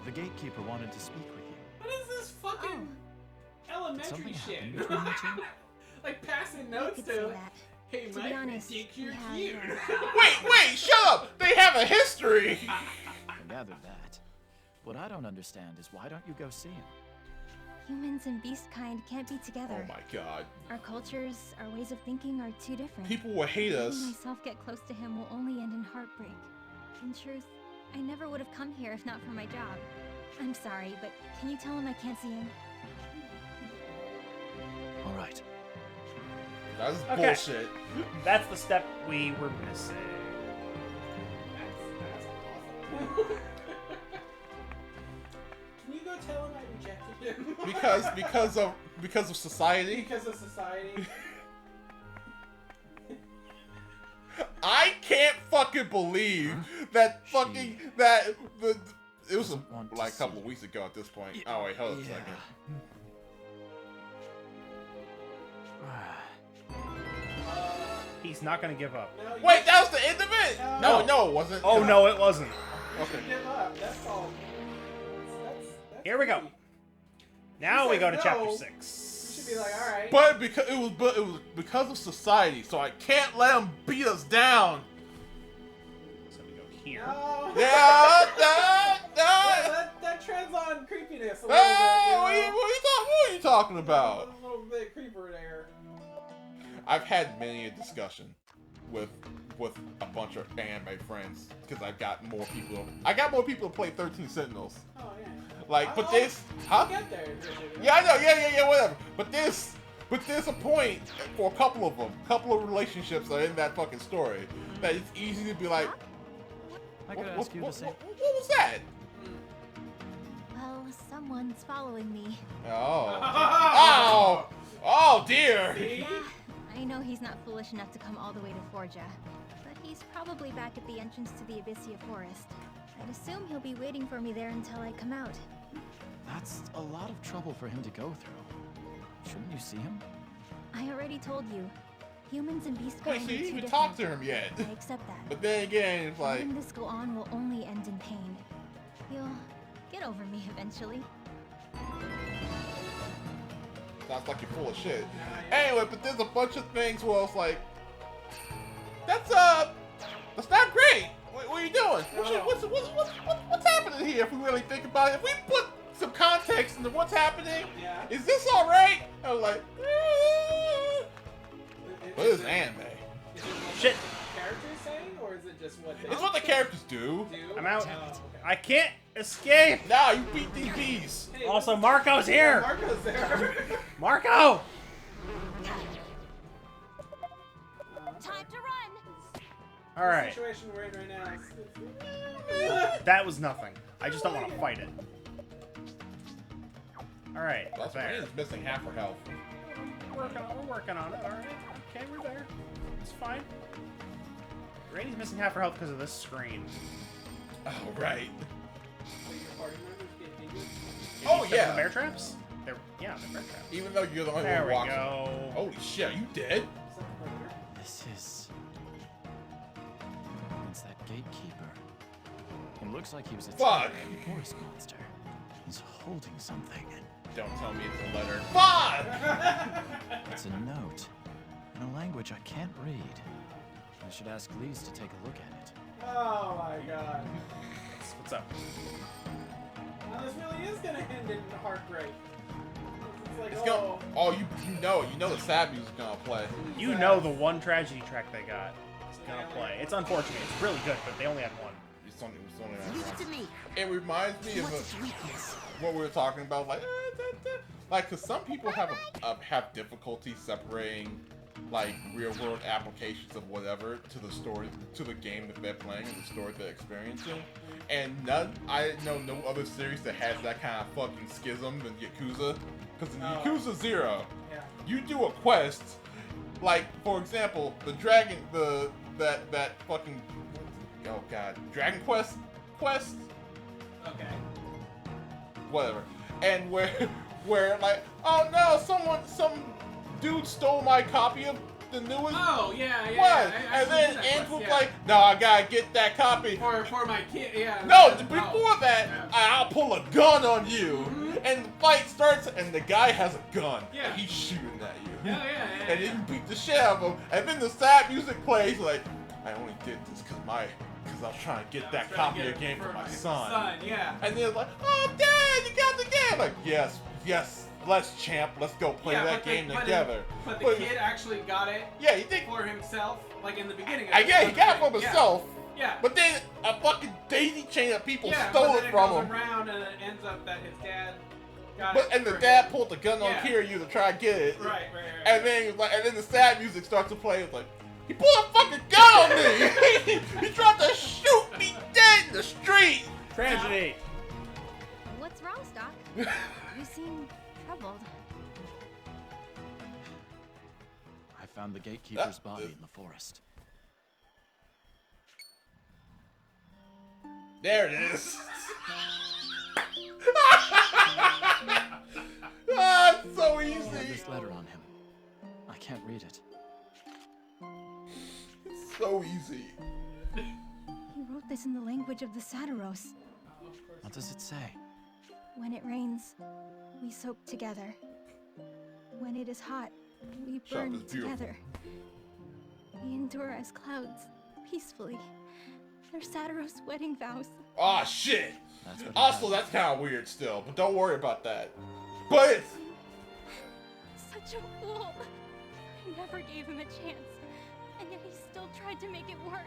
the gatekeeper wanted to speak with you. What is this fucking elementary Something shit? happened between you two? Like passing You notes could say to. that. Hey, To be Mike, honest, think we you're had, cute. Wait, shut up! They have a history! I gathered that. What I don't understand is why don't you go see him? Humans and beast kind can't be together. Oh my god. Our cultures, our ways of thinking are too different. People will hate us. Letting myself get close to him will only end in heartbreak. In truth, I never would have come here if not for my job. I'm sorry, but can you tell him I can't see him? All right. That's Okay. bullshit. That's the step we were missing. That's awesome. Can you go tell him I rejected him? Because of society. Because of society. I can't fucking believe that fucking that the it was like a couple of weeks ago at this point. Oh wait, hold on a second. He's not gonna give up. No, you Wait, that was the end of it? No, it wasn't. Oh no, it wasn't. should give up. That's all. That's Here we go. easy. Now we said go to no. chapter You 6. should be like, all right. But it was because of society, so I can't let them beat us down. So we go here. No. Yeah, That treads on creepiness a little Hey, bit. what are you talking about? A little bit creeper there. I've had many a discussion with a bunch of anime friends because I got more people to play 13 Sentinels. Oh yeah. Like, but I'll- this, I'll huh? get there. Yeah, I know. Yeah, whatever. But there's a point for a couple of relationships that are in that fucking story that it's easy to be like, I could ask you the same. what was that? Well, someone's following me. Oh dear. See? Yeah, I know he's not foolish enough to come all the way to Forja, but he's probably back at the entrance to the Abyssia Forest. I'd assume he'll be waiting for me there until I come out. That's a lot of trouble for him to go through. Shouldn't you see him? I already told you. Humans and beast Wait, kind so are you too didn't even different. talk to him yet? I accept that. But then again, it's like, Letting this go on will only end in pain. You'll get over me eventually. sounds like you're full of shit. Anyway, but there's a bunch of things where it's like, that's not great. What are you doing? What's happening here? If we really think about it, if we put some context into what's happening, Yeah. is this all right? I was like, but it's anime. Is it what Shit. the characters saying, or is it just what they It's what the characters do. do? I'm out. Oh, okay. I can't escape. Now you beat these bees. Hey, Also, what's- Marco's Yeah, here. Marco's there. Marco! Time to run! All right. The situation we're in right now is... That was nothing. I just don't want to fight it. All right. That's There. Raina's missing half her health. We're working on it. All right. Okay, we're there. It's fine. Rainey's missing half her health because of this screen. Oh right. So your party members get injured? Oh, Except for yeah. the bear traps? They're bear traps. Even though you're the only There one we walking. go. Holy shit, are you dead? Something like that. This is... It's that gatekeeper. It looks like he was attacked Fuck. by a forest monster. He's holding something. Don't tell me it's a letter. Fuck! It's a note. In a language I can't read. I should ask Lise to take a look at it. Oh my god. What's up? Now this really is gonna end in heartbreak. It's like, It's going. Oh, you know the sad music's gonna play. You know the one tragedy track they got is gonna play. It's unfortunate. It's really good, but they only had one. It's only Leave that it to one. me. It reminds me What's of its weakness? what we were talking about, like, cause some people have difficulty separating like real world applications of whatever to the story, to the game that they're playing and the story they're experiencing. And I know no other series that has that kind of fucking schism than Yakuza. Cause in Yakuza 0, Yeah. you do a quest, like for example, the dragon, that fucking, oh god, Dragon Quest, Okay. whatever, and where like, oh no, some dude stole my copy of the newest Oh, yeah, one. yeah. And then Andrew was like, no, I gotta get that copy. For my kid, yeah. No, before that, Yeah. I'll pull a gun on you. Mhm. And the fight starts, and the guy has a gun. Yeah. And he's shooting at you. Yeah, yeah, yeah. And then you beat the shit out of him. And then the sad music plays like, I only did this because I was trying to get that copy of the game for my son. Yeah. And then it's like, oh, Dad, you got the game. Like, yes, let's champ, let's go play that game together. But the kid actually got it. Yeah, you think? For himself, like in the beginning. Yeah, he got it for himself. Yeah. But then a fucking daisy chain of people Yeah, stole but it then from goes him. around and it ends up that his dad got But it. and the for dad him. pulled the gun on Kiryu to try to get it. Right. And then he was like, and then the sad music starts to play. It's like, he pulled a fucking gun on me. He tried to shoot me dead in the street. Tragedy. What's wrong, Stock? You seem troubled. I found the gatekeeper's body in the forest. There it is. Ah, it's so He had easy. this letter on him. I can't read it. It's so easy. He wrote this in the language of the Satiros. What does it say? When it rains, we soak together. When it is hot, we Shop burn is beautiful. together. We endure as clouds, peacefully. They're Satiros' wedding vows. Oh shit. That's what he Also, had. that's kind of weird still, but don't worry about that. But it's Such a fool. I never gave him a chance, and yet he still tried to make it work.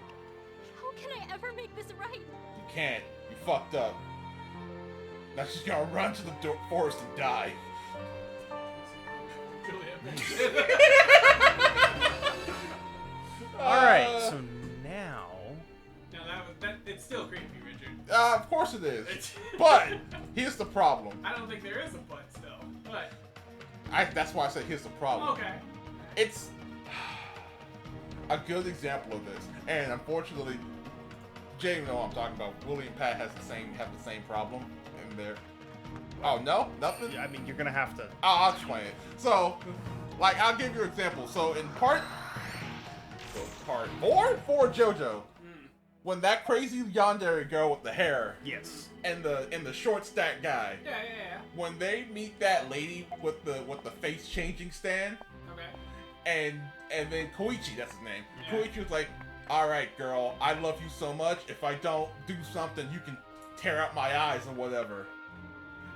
How can I ever make this right? you can't. You fucked up. Now she's gonna run to the forest and die. Alright, so now... No, it's still creepy, Richard. Of course it is. But here's the problem. I don't think there is a but still. But That's why I said here's the problem. okay. It's a good example of this, and unfortunately, Jay, you know what I'm talking about. Willie and Pat have the same problem in there. Oh no, nothing. Yeah, I mean, you're gonna have to... I'll explain it. So, like, I'll give you an example. So in part 4 JoJo, when that crazy yandere girl with the hair Yes. and the short stack guy, Yeah. when they meet that lady with the face changing stand, Okay. and then Koichi, that's his name. Yeah. Koichi was like, all right, girl, I love you so much. If I don't do something, you can tear out my eyes or whatever.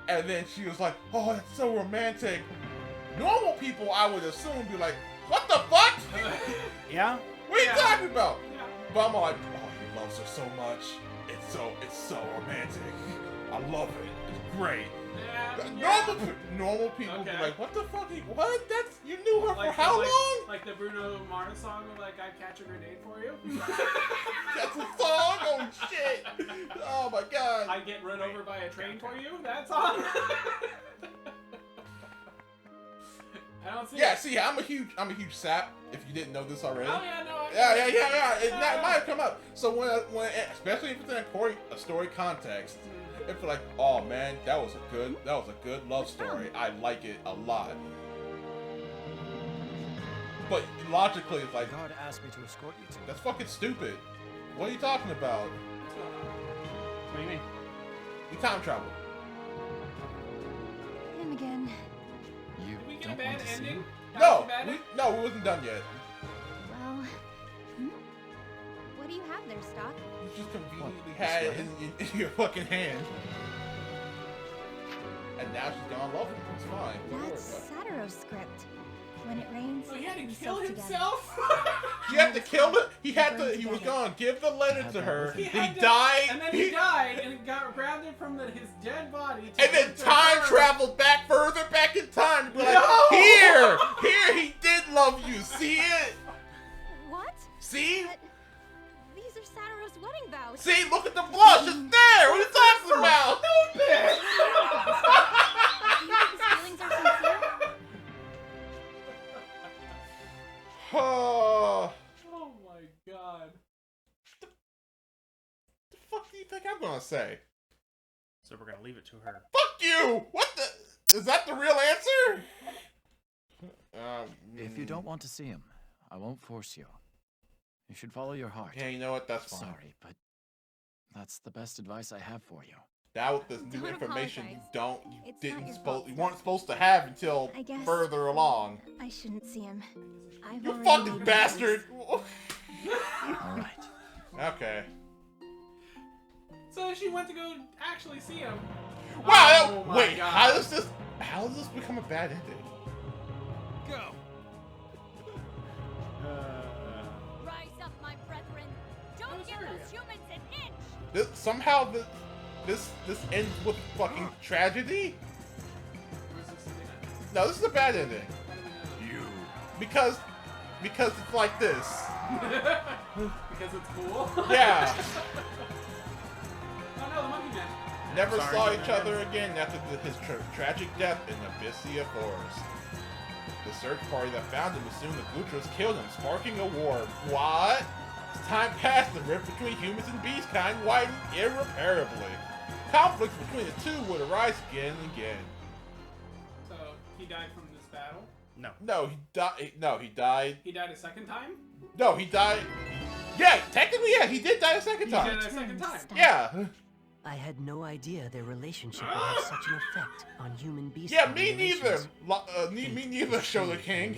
And then she was like, oh, that's so romantic. Normal people, I would assume, be like, what the fuck? Yeah? What are you Yeah. talking about? Yeah. But I'm like, oh, he loves her so much. It's so romantic. I love it. It's great. Yeah. Normal people be Okay. like, what the fuck? What? That's you knew her Like for how like, long? Like the Bruno Mars song of like I'd catch a grenade for you. That's a song? Oh shit! Oh my god! I'd get run over by a train for you. That song. I don't see. Yeah, it. see, I'm a huge sap. If you didn't know this already. Oh yeah, no. Yeah. It might have come up. So when especially if it's in a story context, it's like, oh man, that was a good love story. I like it a lot. But logically, it's The like, guard asked me to escort you to that's fucking stupid. What are you talking about? What do you mean? We time travel. Him again. You Did we get a don't bad want to see ending? him? No, Bad we ending? wasn't done yet. Well, what do you have there, Stock? You just conveniently What, had it this in your fucking hand. And now she's gonna love him. It's fine. Don't worry That's about it. Satiro's script. When it rains, Oh, he had we to kill soak together. himself. He had to kill it. He was gonna give the letter to her. He He had to- died. and then he died, and it got grabbed it from his dead body. To And then give to time her. traveled further back in time to be like, No! here, he did love you. See it? What? See? But these are Satiro's wedding vows. See? Look at the blush. It's there. What are you talking about? Do you think his feelings are sincere? Oh, Oh my god. the fuck do you think I'm gonna say? So we're gonna leave it to her. Fuck you! What the? Is that the real answer? If you don't want to see him, I won't force you. You should follow your heart. Yeah, you know what? That's fine. Sorry, but that's the best advice I have for you. That was this new Don't information apologize. It's not your fault, you Steph. weren't supposed to have until I guess further along. I shouldn't see him. I've You already fucking made bastard! All right. Okay. So she went to go actually see him. Wow! Oh my Wait, God. how does this become a bad ending? Go. Rise up, my brethren. Don't give those humans an inch. Somehow this ends with fucking tragedy? Or is this something that- No, this is a bad ending. how do we know? You. Because it's like this. Because it's cool? Yeah. Oh no, the monkey man. Never Sorry, saw man. each other again after his tragic death in Abyssia Forest. The search party that found him assumed the Gutras killed him, sparking a war. What? As time passed, the rift between humans and beast kind widened irreparably. Conflicts between the two would arise again and again. So he died from this battle. No. No, he died. No, he died. He died a second time? No, he died. Yeah, technically, yeah, he did die a second He time. did a second time. Yeah. I had no idea their relationship would have such an effect on human beast. Yeah, me neither. Me neither, Shoulder King.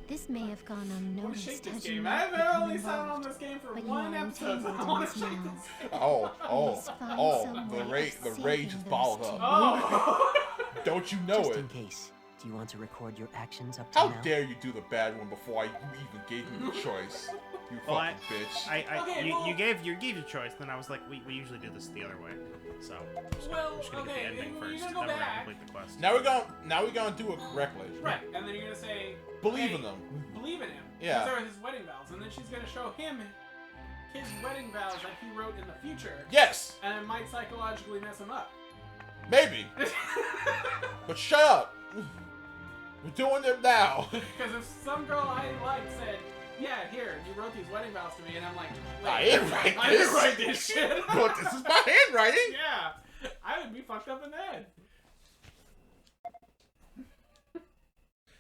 This may have gone I want to unnoticed shake this had you game. not I've only been sat on involved. this game for But you one are episode, so entangled I in want its to shake maze. this. The rage is balled up. Oh! Don't you know Just it? in case, do you want to record your actions up to How now? dare you do the bad one before you even gave me the choice? You Well, fucking bitch. Okay, you, well- you gave your choice. Then I was like, we usually do this the other way. So I'm just Well, gonna get okay, the ending you're first. gonna Then go we're gonna back. complete the quest. Now we're gonna do it correctly. Right, and then you're gonna say, Believe hey, in them. Believe in him. Yeah. These are his wedding vows, and then she's gonna show him his wedding vows that he wrote in the future, Yes, and it might psychologically mess him up. maybe. But shut up. We're doing it now. Because if some girl I like said, yeah, here, you wrote these wedding vows to me, and I'm like, wait, I didn't write I didn't this. write this shit. But this is my handwriting. Yeah, I would be fucked up in the head.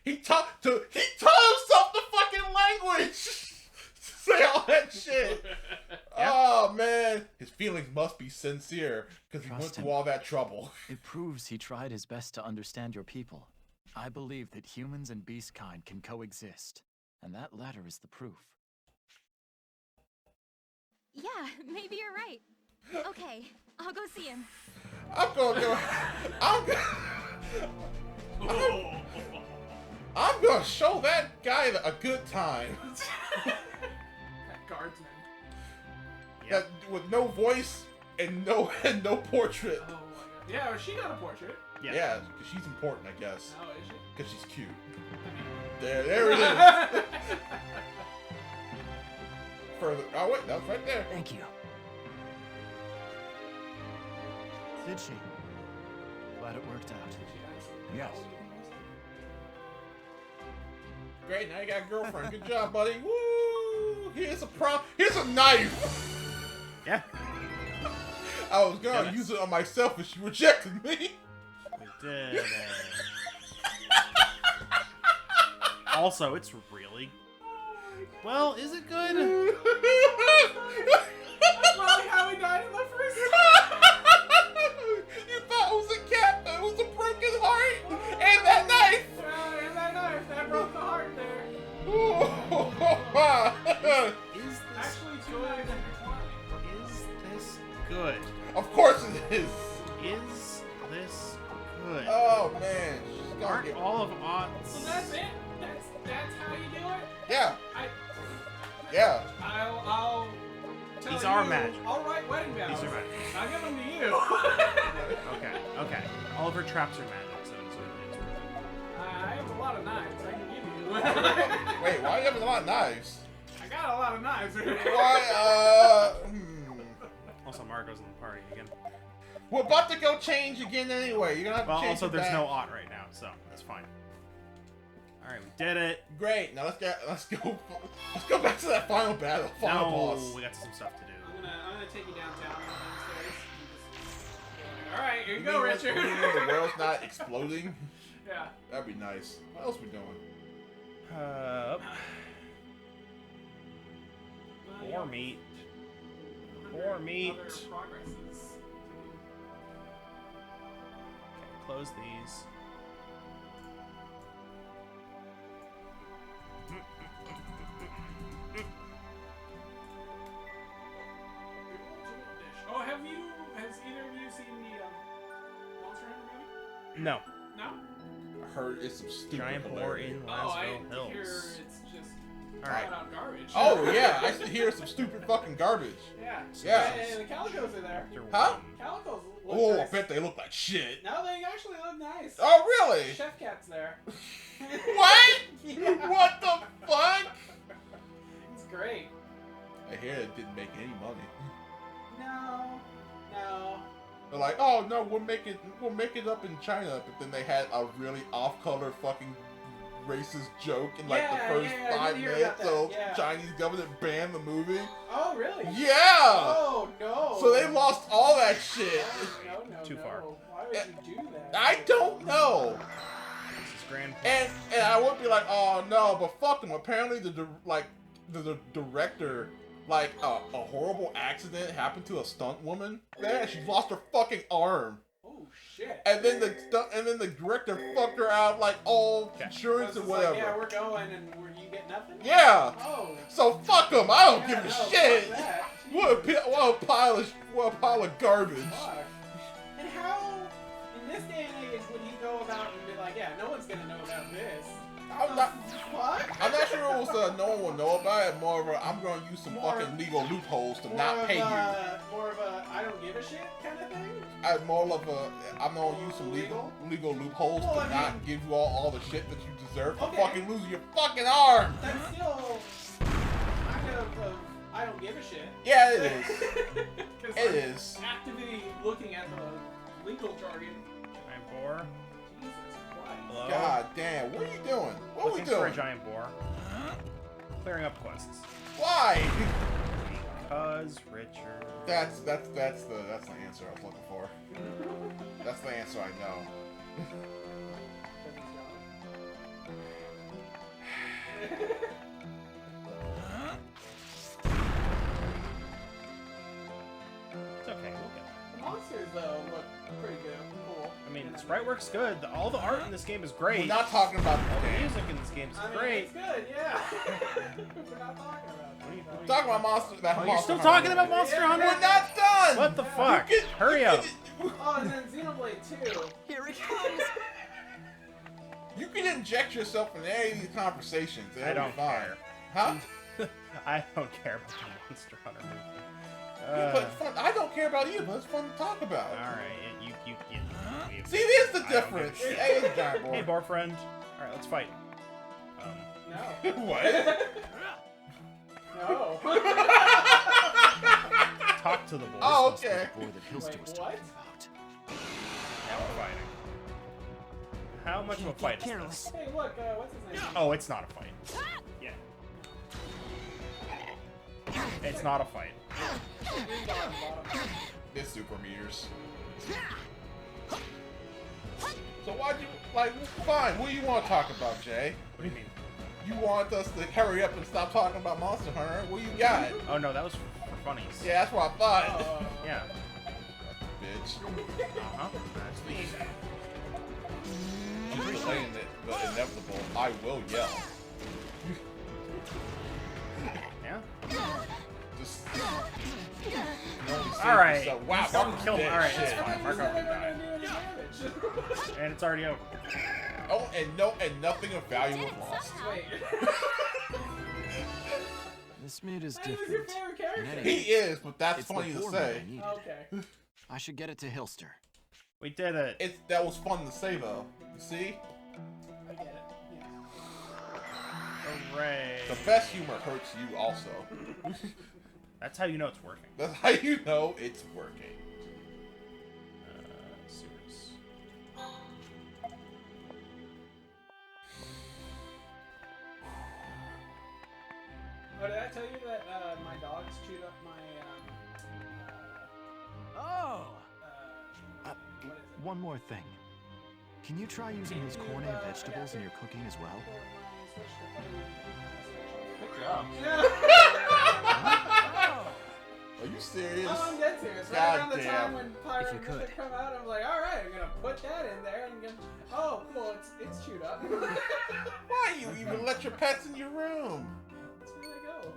He taught himself the fucking language. Say all that shit. Oh man, his feelings must be sincere because he went Trust through him. all that trouble. It proves he tried his best to understand your people. I believe that humans and beast kind can coexist, and that latter is the proof. Yeah, maybe you're right. Okay, I'll go see him. I'm gonna I'm gonna show that guy a good time. That guardsman. That with no voice and no portrait. Oh my god. Yeah, well, she got a portrait. Yeah, because she's important, I guess. Oh, is she? Because she's cute. I mean... There it is. Further. Oh wait, that was right there. Thank you. Did she? Glad it worked out. Yes. Great, now you got a girlfriend. Good job, buddy. Woo! Here's a knife. Yeah. I was gonna Yes. use it on myself, but she rejected me. We did it. Also, it's really. Well, is it good? That's probably how he died in the first You thought it was a cat, but it was a broken heart and that knife. and that knife, that broke the heart there. Is this Actually, two good? knives intertwined. Is this good? Of course it is. Is this good? Oh man, she's gonna Aren't get. all of odds? So that's it? That's how you do it? Yeah, I... yeah. I'll tell These you, are magic. I'll write wedding vows. These are magic. I'll give them to you. Okay. All of her traps are magic, so it's worth it. I have a lot of knives I can give you. Wait, why are you having a lot of knives? I got a lot of knives. Why? Also, Marco's in the party again. We're about to go change again anyway. You're gonna have to Well, change also, it there's back. no Ott right now, so that's fine. All right, we did it. Great. Now let's go back to that final battle, final boss. We got some stuff to do. I'm gonna take you downtown downstairs. All right, here you You go, mean Richard. when the world's not exploding? Yeah. That'd be nice. What else we doing? Boar meat. Boar meat. Other progresses. Okay, close these. Oh, has either of you seen the Monster Hunter movie? No. No? I heard it's some stupid Giant boar hilarious. in Oh, I Laswell hear Hills. it's just Alright. flat out garbage. Oh yeah, I should hear some stupid fucking garbage. Yeah. Yeah. And the calicos are there. Huh? Calicos look Oh, I nice. bet they look like shit. No, they actually look nice. Oh really? Chef Cat's there. What? Yeah. What the fuck? It's great. I hear it didn't make any money. No. They're like, oh no, we'll make it up in China, but then they had a really off-color fucking racist joke in like the first I 5 did hear minutes, about so that, yeah. Chinese government banned the movie. Oh, really? Yeah. Oh, no. So they lost all that shit. No. Too far. Why would you do that? I don't know. This is grand. And I would be like, oh no, but fuck them. Apparently the director, like a horrible accident happened to a stunt woman there. She lost her fucking arm. Oh, shit. And then the director fucked her out like all insurance and whatever. Like, yeah, we're going and you get nothing? Yeah. Oh. So fuck them. I don't give a no, shit. fuck that. What a pile of garbage. Fuck. And how, in this day and age, would he go about and be like, yeah, no one's gonna know about this? I'm not sure it was no one will know about it. More of a, I'm going to use some fucking legal loopholes to not pay you. More of a, I don't give a shit kind of thing? I'm going to use some legal loopholes Well, to I mean- not give you all the shit that you deserve for Okay. fucking losing your fucking arm. That's still kind of I don't give a shit. Yeah, it is. 'Cause It I'm is. actively looking at the legal jargon. Giant boar. Jesus Christ. Hello? God damn, what are you doing? What are we Looking for a doing? giant boar. Clearing up quests. Why? Because Richard. That's the answer I was looking for. That's the answer I know. It's okay, we'll get there. The monsters, though, look pretty good. Cool. I mean, the sprite work's good. All the art in this game is great. We're not talking about All the the game. music in this game is I mean, great. it's good, yeah. We're not talking about it. What are you Talking about Monster. Oh, you're still talking about Monster Hunter? We're not done. What the fuck? You can- Hurry up. Oh, and then Xenoblade 2. Here it comes! You can inject yourself in any of these conversations. And I it'll don't be fine. care. Huh? I don't care about the Monster Hunter movie. But it's fun. I don't care about you, but it's fun to talk about. Alright, you. See, there's the I don't give a difference. shit. Hey, it's giant boy. Hey, boar friend. Alright, let's fight. No. What? No. Talk to the boar. Oh, Must be okay. the boy that Hilster Wait, was what? talking about. Now we're fighting. How much of a fight is this? Hey, look, what's his name? Oh, it's not a fight. Yeah. It's not a fight. Green dot on the bottom. It's super meters. So why'd you, like, fine, what do you want to talk about, Jay? What do you mean? You want us to hurry up and stop talking about Monster Hunter? What do you got? Oh no, that was for funnies. Yeah, that's what I thought. Oh, Yeah. Bitch. Uh-huh. That's me. I'm delaying the inevitable. I will yell. Yeah? Just. Alright. Wow, Don't fucking kill me. dead Alright, shit. it's fine. Mark Never up gonna died. do any damage. And it's already over. Oh, and nothing of value was lost. Wait. This meat is That was your different. favorite character. He is, but that's It's funny the to boar say. meat I needed. Okay. I should get it to Hilster. We did it. That was fun to say though. You see? I get it. Yeah. Hooray. The best humor hurts you also. That's how you know it's working. That's how you know it's working. Sewers. Oh, did I tell you that my dogs chewed up my Oh! what is it? One more thing. Can you try using his corn and vegetables in your cooking as well? Switch to play with Good job. Are you serious? Oh, I'm dead serious. Right God around the damn. time when Pyro If you Mythic could. come out, I'm like, alright, I'm gonna put that in there and get. Oh, cool, it's chewed up. Why you even let your pets in your room? That's where they go.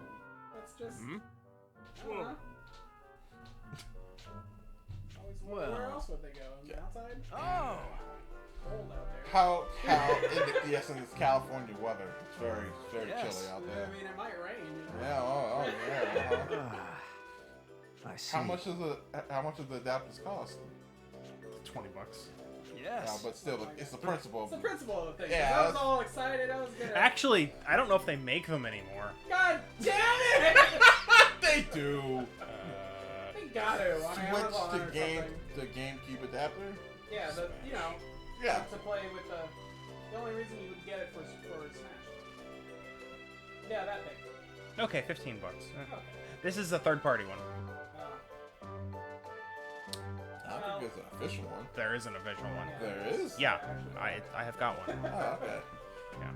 That's just. Hmm? I don't know. Always wonder where else would they go? On the outside? Oh! Cold out there. How yes, in this California weather, it's very Yes. chilly out Yeah, there. I mean, it might rain. You know? Yeah, yeah. uh-huh. I see. How much does the adapters cost? $20. Yes. No, but still, it's the principle. It's the principle of the thing. Yeah, 'cause I was that's- all excited. I was gonna. Actually, I don't know if they make them anymore. God damn it! They do. They got to on Switch Amazon the or game, something. the GameCube adapter. Yeah, you know, Yeah. to play with the only reason you would get it for Smash. Yeah, that thing. Okay, $15. Okay. This is a third-party one. I don't think there's an official one. There is an official one. There is. Yeah, I have got one. Oh, okay. Yeah.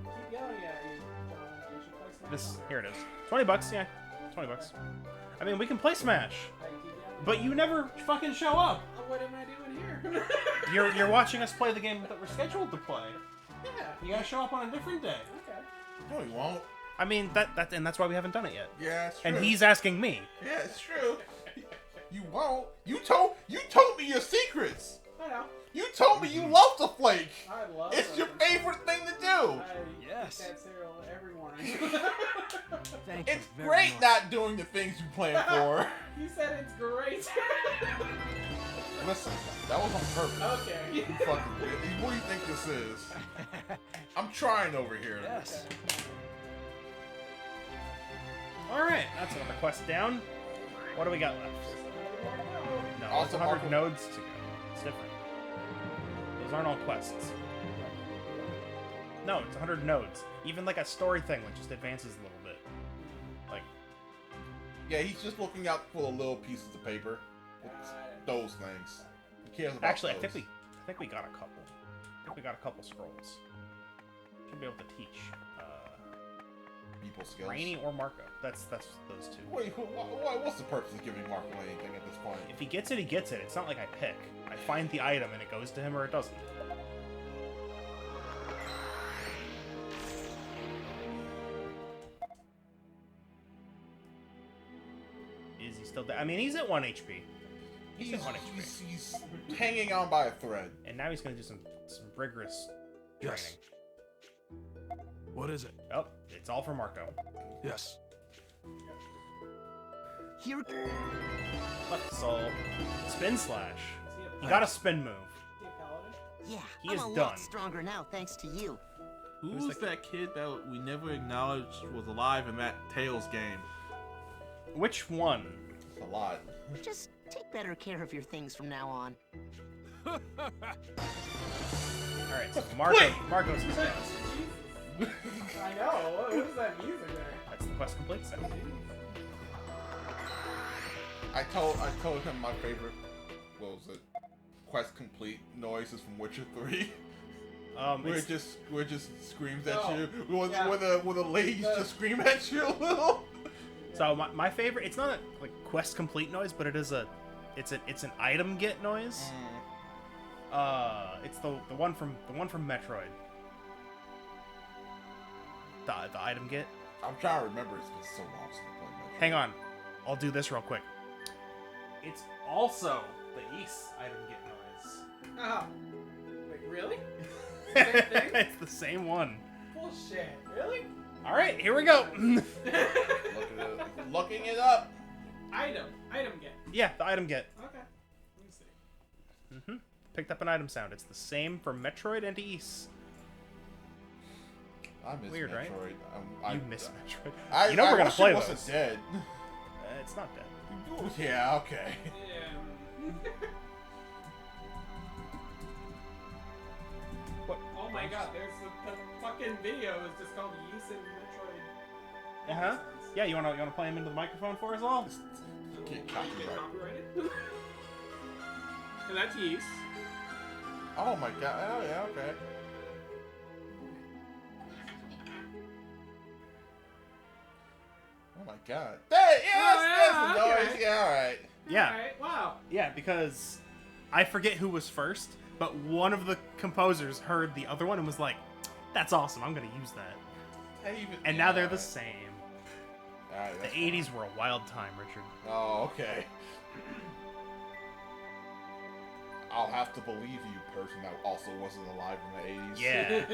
Keep yelling at you, John. You should play Smash. This here it is. $20. Yeah, $20. I mean, we can play Smash, How you keep yelling? but you never fucking show up. Oh, what am I doing here? You're watching us play the game that we're scheduled to play. Yeah. You gotta show up on a different day. Okay. No, you won't. I mean and that's why we haven't done it yet. Yeah, it's true. And he's asking me. Yeah, it's true. You won't. You told me your secrets. I know. You told me you love to flake. I love It's your something. favorite thing to do. I Yes. eat that cereal every morning. Thank It's you very great much. not doing the things you plan for. You said it's great. Listen, that was on purpose. Okay. You fucking bitch. What do you think this is? I'm trying over here. Yes. Alright, that's another quest down. What do we got left? No, Also, it's 100 Marco- nodes to go. It's different. Those aren't all quests. No, it's 100 nodes. Even like a story thing that just advances a little bit. Like, Yeah, he's just looking out for the little pieces of paper. It's those things. He cares about actually, I those. think we got a couple. I think we got a couple scrolls. Should be able to teach people skills. Rainy or Marco. That's those two. Wait, what's the purpose of giving Marco anything at this point? If he gets it, he gets it. It's not like I pick. I find the item and it goes to him or it doesn't. Is he still dead? I mean, he's at 1 HP. He's at 1 HP. He's hanging on by a thread. And now he's going to do some rigorous training. Yes. What is it? Oh, it's all for Marco. Yes. Here. Left soul. Spin slash. Is he a He got a spin move. Is he a paladin? Yeah, He I'm is a done. lot stronger now thanks to you. Who Who's was the- that kid that we never acknowledged was alive in that Tails game? Which one? It's a lot. Just take better care of your things from now on. Alright, so Marco's his boss. Jesus. I know. What is that music there? That's the quest complete. So. I told him my favorite, what was it? Quest complete noises from Witcher 3. Where It's- it just screams at Oh, you. Where yeah. the ladies just scream at you a little. So my favorite, it's not a like quest complete noise, but it's an item get noise. It's the one from Metroid. The item get. I'm trying to remember. It's been so long since I played Metroid. Hang on, I'll do this real quick. It's also the East item get noise. Oh. Wait, really? Same thing? It's the same one. Bullshit. Really? All right, here we go. Looking it up. Item get. Yeah, the item get. Okay. Let me see. Picked up an item sound. It's the same for Metroid and East. I miss Weird, right? Metroid. You miss Metroid. You know we're gonna wish play it those. wasn't dead. It's not dead. Yeah. Okay. Yeah. What? Oh my god, there's the fucking video is just called Yeast and Metroid. Uh huh. Yeah, you wanna play him into the microphone for us all? Get Get copyright. copyrighted? And that's Yeast. Oh my god. Oh yeah. Okay. my god. Hey, yeah, that's the okay. noise. Yeah, alright. Yeah. Alright, wow. Yeah, because I forget who was first, but one of the composers heard the other one and was like, "That's awesome. I'm gonna use that." And now they're the same. Alright, The 80s were a wild time, Richard. Oh, okay. I'll have to believe you, person that also wasn't alive in the 80s. Yeah.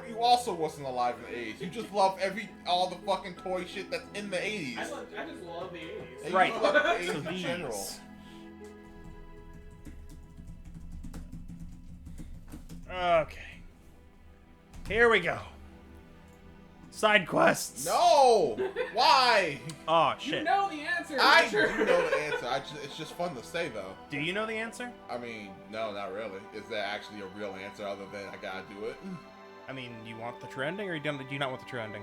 You also wasn't alive in the 80s. You just love all the fucking toy shit that's in the 80s. I just love the 80s. And Right. You love the 80s So in these. general. Okay. Here we go. Side quests. No! Why? Oh, You shit. know the answer, I do Richard. know the answer. It's just fun to say, though. Do you know the answer? I mean, no, not really. Is there actually a real answer other than I gotta do it? I mean, you want the true ending, or do you not want the true ending?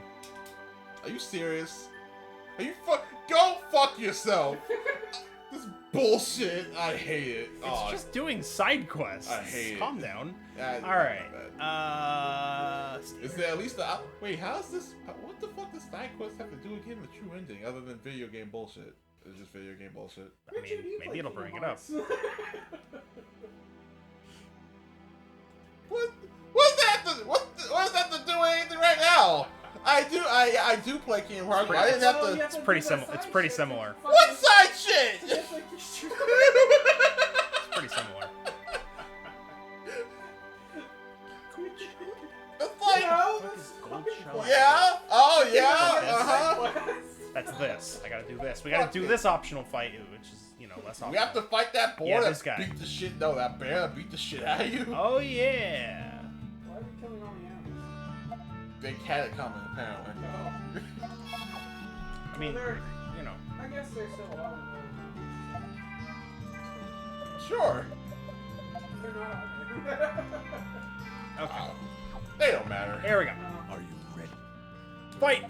Are you serious? Are you Go fuck yourself! This bullshit. I hate it. It's just doing side quests. I hate it. Calm down. Yeah, All right. Is there at least a... Wait, how's this... What the fuck does side quests have to do with getting the true ending other than video game bullshit? It's just video game bullshit. I mean, maybe it'll bring it up. What does that to do with anything right now? I do play Kingdom Hearts, but I didn't have to... It's pretty similar. It's pretty similar. What side shit? It's pretty similar. It's like... Gold shell. Yeah? Oh, yeah? Uh-huh. That's this. I gotta do this. We gotta do this optional fight, which is, less optional. We have to fight that boar Yeah, that this guy. beat the shit... No, that bear that beat the shit out of you. Oh, yeah. Why are we killing all the animals? They had it coming, apparently. I mean, I guess they're still alive. Sure. They're not on Okay. They don't matter. Here we go. Are you ready? Fight!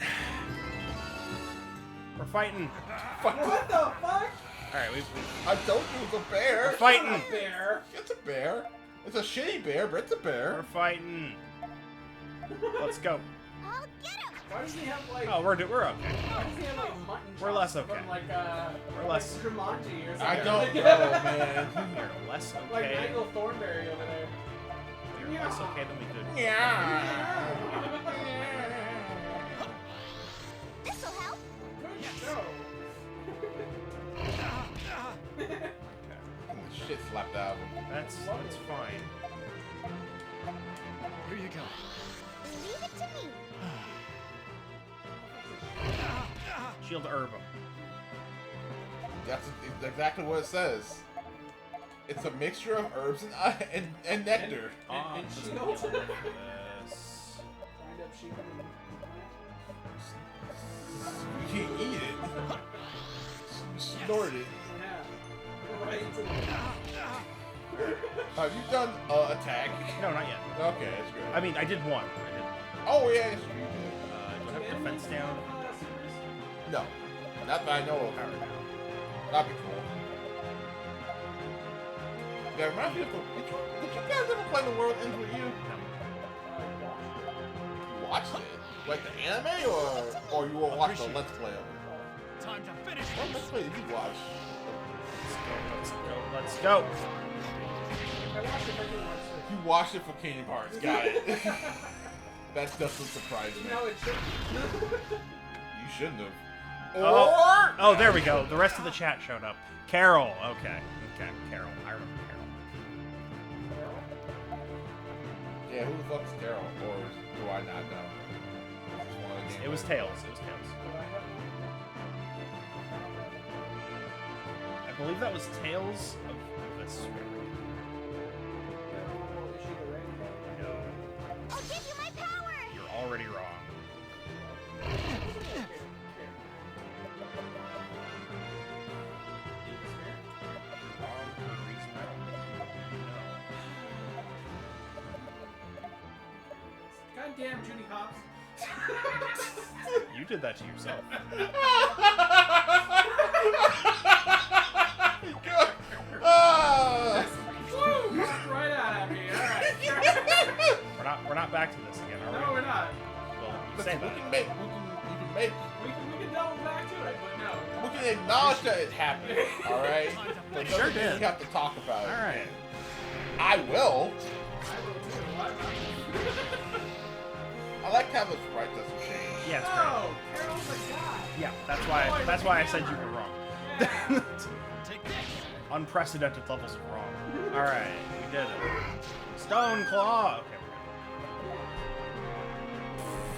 We're fighting. Fuck. What the fuck? Alright, I told you it's a bear. we're fighting. Bear. It's a bear. It's a shitty bear, but it's a We're bear. fighting. Let's go. I'll get him! Why does he have like? Oh, we're okay. Why does he have like mutton We're chops less okay. From, like We're less- Like Jumanji or something. I don't know, man. We're less Like okay. Michael Thornberry over there. We're less okay than we could. Yeah. This'll help. Good show. Shit slapped out of him. That's fine. Here you go. Leave it to me. Shield herb him. That's exactly what it says. It's a mixture of herbs and nectar. And let's shield. deal with this. Wind up sheep. You can't eat it. You snort it. Yeah. Right into the. Have you done attack? No, not yet. Okay, that's good. I mean, I did one. Oh yeah, it's true. Do I have defense down? No, not that I know of. Power down. That'd be cool. Yeah, reminds me of did you guys ever play The World Ends With You? No. You watched it? Like the anime, or you will watch the Let's Play of it? Time to finish What Let's Play did you watch? Let's go. I watched it. I didn't watch it. You watched it for Kingdom Hearts. Got it. That doesn't surprise me. No, it should. You shouldn't have. Oh, there we go. The rest of the chat showed up. Carol. Okay, Carol. I remember Carol. Yeah, who the fuck is Carol? Or do I not know? It's one of the It was Tails. It was Tails. I believe that was Tails of this. No, I'll give you my power! you're already wrong. Wrong for a reason I don't think you know. Goddamn Judy Hopps. You did that to yourself. Woo! Right out of me. All right. We're not back to this again, are we? No, we're not. Well, say listen, about you it. can make, We can double back to it, but no. we can acknowledge that it happened, all right? But It sure doesn't mean did. we have to talk about it. All right. I will. I will too. Why not? I like how the sprite doesn't change. Yeah, it's great. No, Carol's a guy. Yeah, that's why I said you were wrong. Yeah. Unprecedented levels of wrong. All right, we did it. Stone Claw. Okay.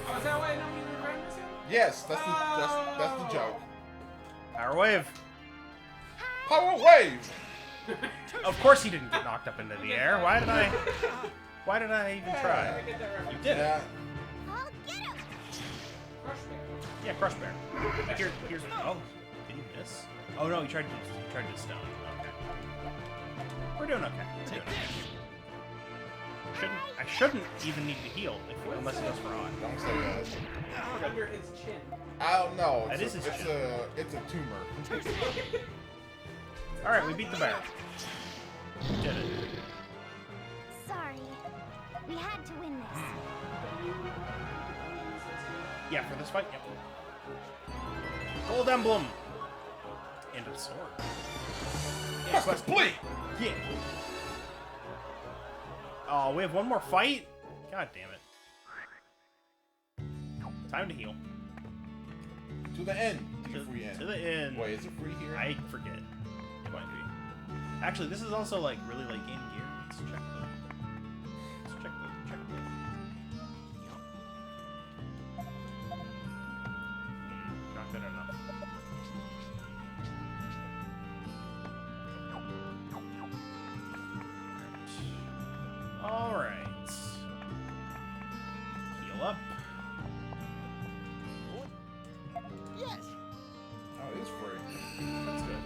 Oh, is that why nobody remembers him? Yes, that's the joke. Power Wave. Power wave. Of course he didn't get knocked up into the air. Why did I even I try? get that reference. You did it. Yeah. I'll get him! Crush Bear. Yeah, Crush Bear. Here's oh, did he miss? Oh no, he tried to stone. Okay. We're doing okay. We're doing okay. I shouldn't even need to heal unless he goes for on. Don't say that. Under his chin. I don't know. That is his chin. It's a tumor. All right, we beat the bear. We did it. Sorry. We had to win this. Yeah, for this fight. Yep. Gold emblem. And a sword. That's complete. Yeah. Oh, we have one more fight? God damn it. Time to heal. To the end. To the free end. To the end. Wait, is it free here? I forget. It might be. Actually, this is also like really late game gear. Let's check the. Not good enough. All right. Heal up. Yes. Oh, it is free. That's good.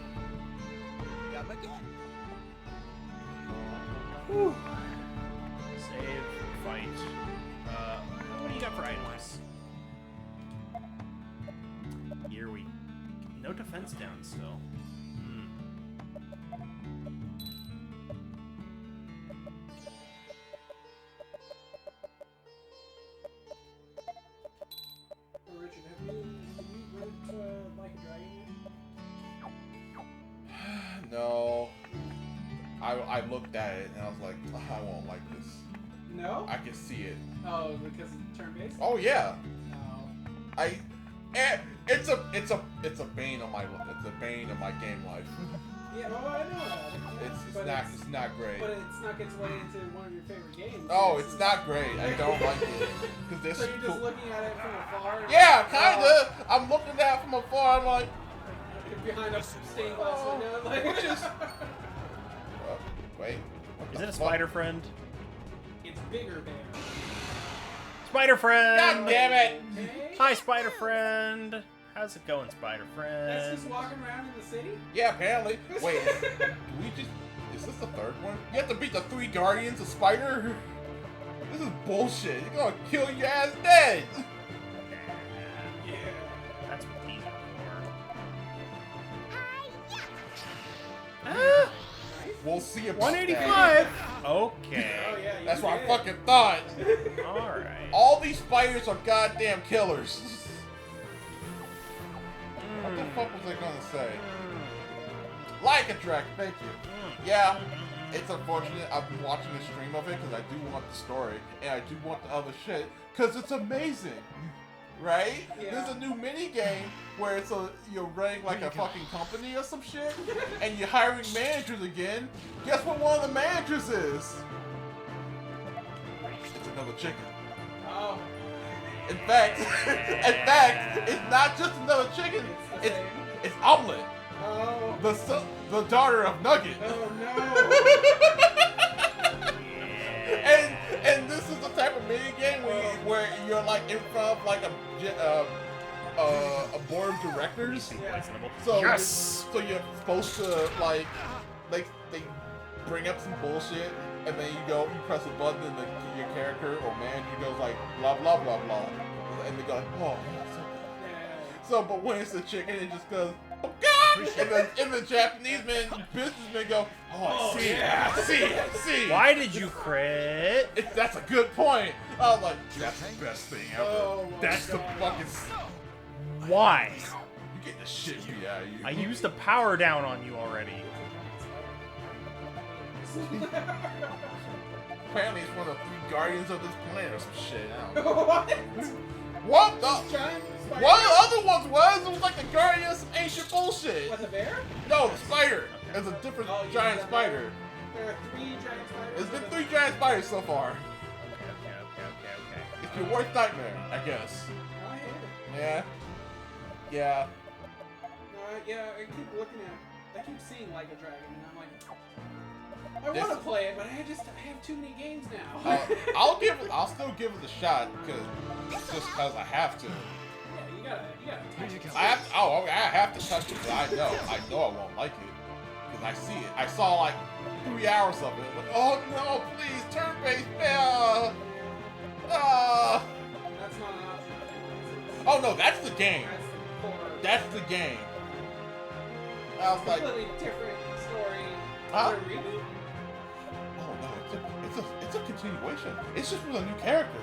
Come again. Whew. Save, fight. What do you got for items? Here we. No defense down still. Richard, have you read Like a Dragon yet? No. I looked at it and I was like, "Oh, I won't like this. No? I can see it. Oh, because it's turn-based? Oh yeah. No. It's a bane of my game life. Yeah, well, I know that. Yeah, It's not great. But it snuck its way into one of your favorite games. Oh, it's not great. I don't like it because this So is you're just cool. looking at it from afar? Yeah, kinda. I'm looking at it from afar. I'm like, Behind a stained glass window, like. which is. Wait. what Is the it a fuck? spider friend? It's bigger bear. Spider friend! God damn it! Okay? Hi, spider friend! How's it going, spider That's friend? just walking around in the city? Yeah, apparently. Wait, is this the third one? You have to beat the 3 Guardians of Spider? This is bullshit. You're gonna kill your ass dead! Yeah. That's what these are for. Hi-ya! We'll see about 185! Oh, Okay. yeah, you That's what I did. fucking thought. Alright. All these spiders are goddamn killers. What the fuck was I gonna say? Like a Drac, thank you. Yeah, it's unfortunate. I've been watching the stream of it because I do want the story and I do want the other shit because it's amazing, right? Yeah. There's a new mini game where you're running like a fucking company or some shit, and you're hiring managers again. Guess what one of the managers is? It's another chicken. Oh, In fact, it's not just another chicken. it's the same. It's Omelet, Oh. the daughter of Nugget. Oh no. And this is the type of mini game where you're like in front of like a board of directors. Yeah. So Yes! so you're supposed to like they bring up some bullshit and then you press a button and your character or manager goes like blah blah blah blah and they go like, oh yeah, so good. Yeah. So but when it's a chicken it just goes, oh God! in the Japanese businessmen go, oh, I see, yeah, I see. Why did you crit? That's a good point. I was like, that's the best thing ever. Oh my that's the God. fucking. Why? You get the shit beat out of you. I used a power down on you already. Apparently, it's one of the 3 guardians of this planet or some shit. I don't know. What? What the? Giant spider? One of the other ones was? It was like the guardian of some ancient bullshit. What, the bear? No, the spider. It's a different Oh, you giant said spider. There are 3 giant spiders. There's been 3 giant spiders so far. Okay. It's your worst nightmare, I guess. I hate it. Yeah. Yeah. No, yeah, I keep looking at I keep seeing Like a Dragon, and I'm like, I This- want to play it, but I have too many games now. I'll still give it a shot just because I have to. Yeah, you gotta touch it. I have to touch it, but I know I won't like it because I see it. I saw like 3 hours of it. Like, oh no, please, turn-based, That's not an option. Oh no, that's the game. That's the core. That's the game. I was like, Completely different story. Huh? Is it a reboot? oh no, it's a continuation. It's just with a new character.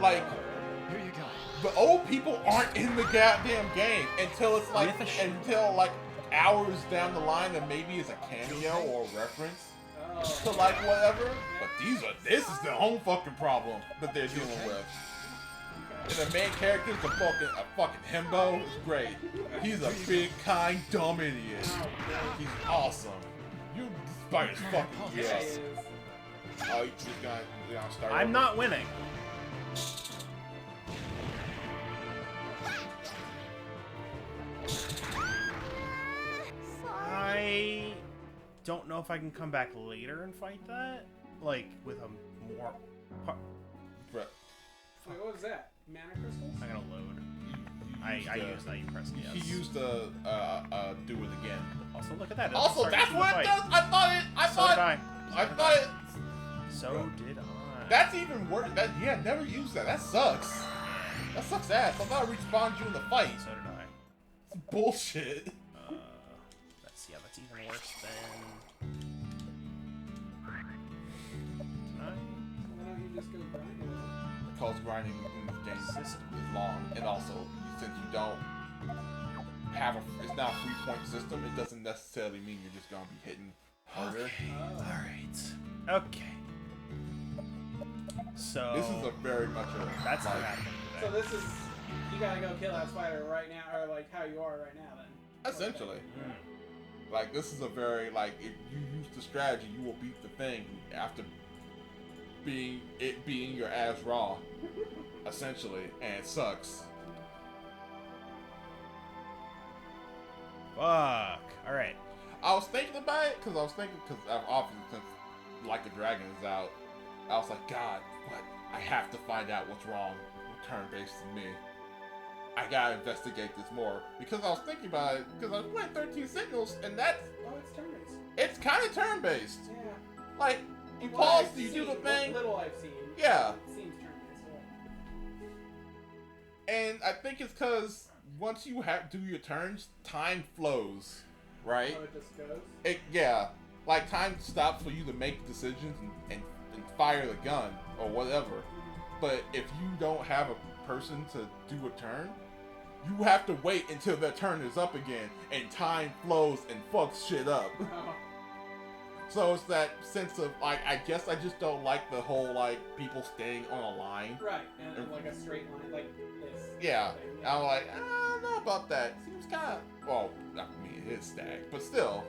Like, Here you go. the old people aren't in the goddamn game until it's like until like hours down the line, and maybe it's a cameo or a reference to like whatever. But this is the home fucking problem that they're dealing with. And the main character is a fucking himbo. It's great. He's a big, kind, dumb idiot. He's awesome. You spider's fucking Yeah, yes. it is. Oh, you just gonna start. I'm over? not winning. I don't know if I can come back later and fight that. Like, with a more... Bruh. Wait, what was that? Mana crystals? I gotta load. I used that. You pressed yes. He used to do it again. Also, look at that. it Also, doesn't that's start what the it fight. does. I thought it. So did I. That's even worse. Never use that. That sucks. That sucks ass. I thought it respawned you in the fight. So did I. It's bullshit. That's even worse than. Why don't you just go grind it? Because grinding in this game is long, and also since you don't have it's not a 3-point system, it doesn't necessarily mean you're just gonna be hitting harder. Alright. Okay. So. This is a very much a That's not like, happening So today. this is you gotta go kill that spider right now, or like how you are right now. Then essentially. Like, this is a very, like, if you use the strategy, you will beat the thing after being your ass raw, essentially, and it sucks. Fuck. Alright. I was thinking about it, because obviously, since Like a Dragon is out, I was like, God, what? I have to find out what's wrong with turn-based to me. I gotta investigate this more, because I was thinking about it, because I was playing 13 Signals, and that's, oh, it's turn-based. it's kind of turn-based. Yeah. Like, you What pause, I've you do the seen, thing. What little I've seen. Yeah. It seems turn-based. And I think it's because once you do your turns, time flows, right? Oh, it just goes. Like time stops for you to make decisions and fire the gun or whatever. But if you don't have a person to do a turn, you have to wait until their turn is up again, and time flows and fucks shit up. Oh. So it's that sense of like, I guess I just don't like the whole like people staying on a line. Right, and like a straight line, like this. Yeah, thing, I'm like, I don't know about that. Seems kind of, well, not me, it is stacked, but still.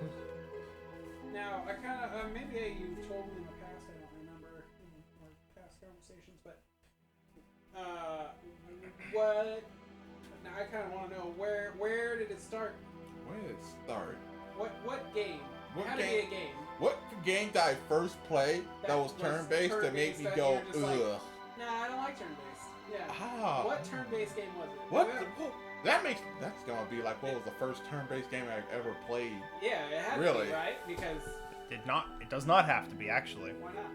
Now, I kind of, maybe you told me in the past, I don't remember in our past conversations, but, what, now I kind of want to know, where did it start? Where did it start? What game? What How to be game? a game? What game did I first play that was turn-based that made me that go, you're just like, ugh? Nah, I don't like turn-based. Yeah. Ah. What turn-based game was it? What? That's gonna be like, what was the first turn-based game I ever played? Yeah, it had to Really? be, right? Because, It does not have to be, actually. why not?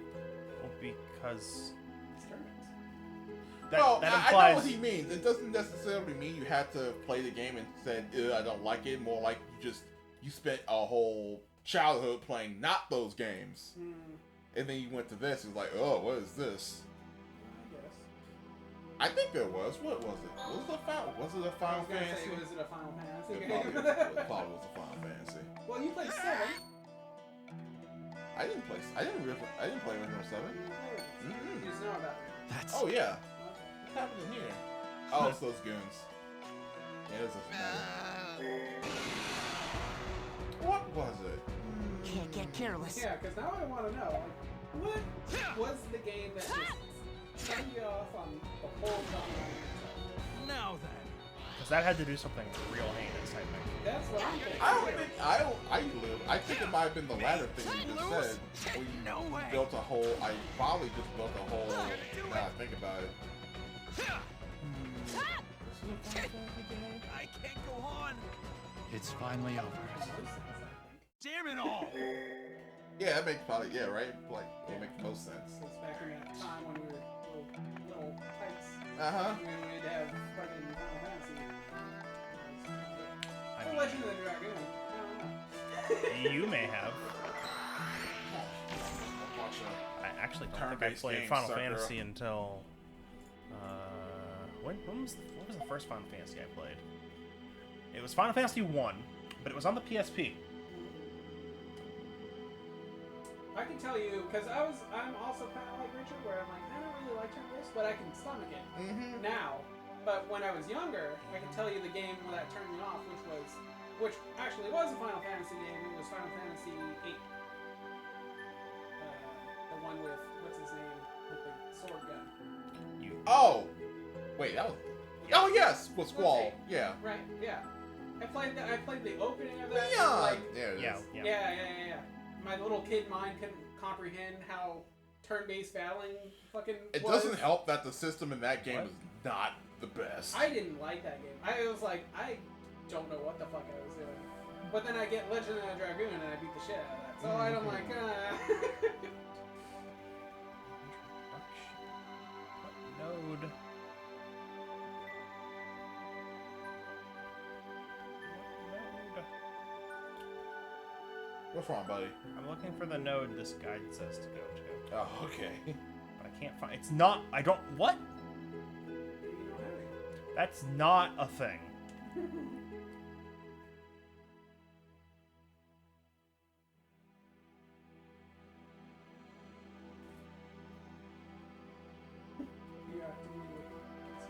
Well, because... It's turn-based. Well, that I know implies. what he means. It doesn't necessarily mean you had to play the game and said, I don't like it. More like you spent a whole childhood playing not those games. And then you went to this, it's like, oh, what is this? I think there was. What was it? Was it a Final Fantasy? Was it a Final Fantasy It game? probably was a Final Fantasy. Well, you played 7. I didn't play original 7. You just know about it. That's... Oh yeah. What's happening here? Oh, it's those goons. Yeah, it's those What was it? Can't get careless. Yeah, because now I want to know, like, what was the game that just set you off on the whole time? Now then. Because that had to do something real heinous, I think. That's what I'm thinking. I think it might have been the latter thing you just said. Where you built a whole. I probably just built a whole. Now I think about it. I can't go on. It's finally over. Damn it all. Yeah, that makes probably right. Like it makes most sense. It's back in that time when we were little types. Uh-huh. We would have fucking Final Fantasy. I Or mean, Legend of the Dragoon. I don't know. you may have. I actually don't think I Turn-based played game, Final sucker. Fantasy until. What was the first Final Fantasy I played? It was Final Fantasy 1, but it was on the PSP. I can tell you, because I'm also kind of like Richard, where I'm like, I don't really like turn-based, but I can stomach it now. But when I was younger, I can tell you the game that turned me off, which actually was a Final Fantasy game. It was Final Fantasy 8. The one with, what's his name, with the sword gun. Oh, wait, that was. Oh yes, with Squall. Okay. Yeah. Right. Yeah. I played the opening of that. and, Leon. Like, There it is. yeah. My little kid mind couldn't comprehend how turn-based battling fucking It was. doesn't help that the system in that game is not the best. I didn't like that game. I was like, I don't know what the fuck I was doing. But then I get Legend of the Dragoon and I beat the shit out of that. So I'm like, What node? What's wrong, buddy? I'm looking for the node this guide says to go to. Oh, okay. But I can't find. It's not. I don't. What? That's not a thing.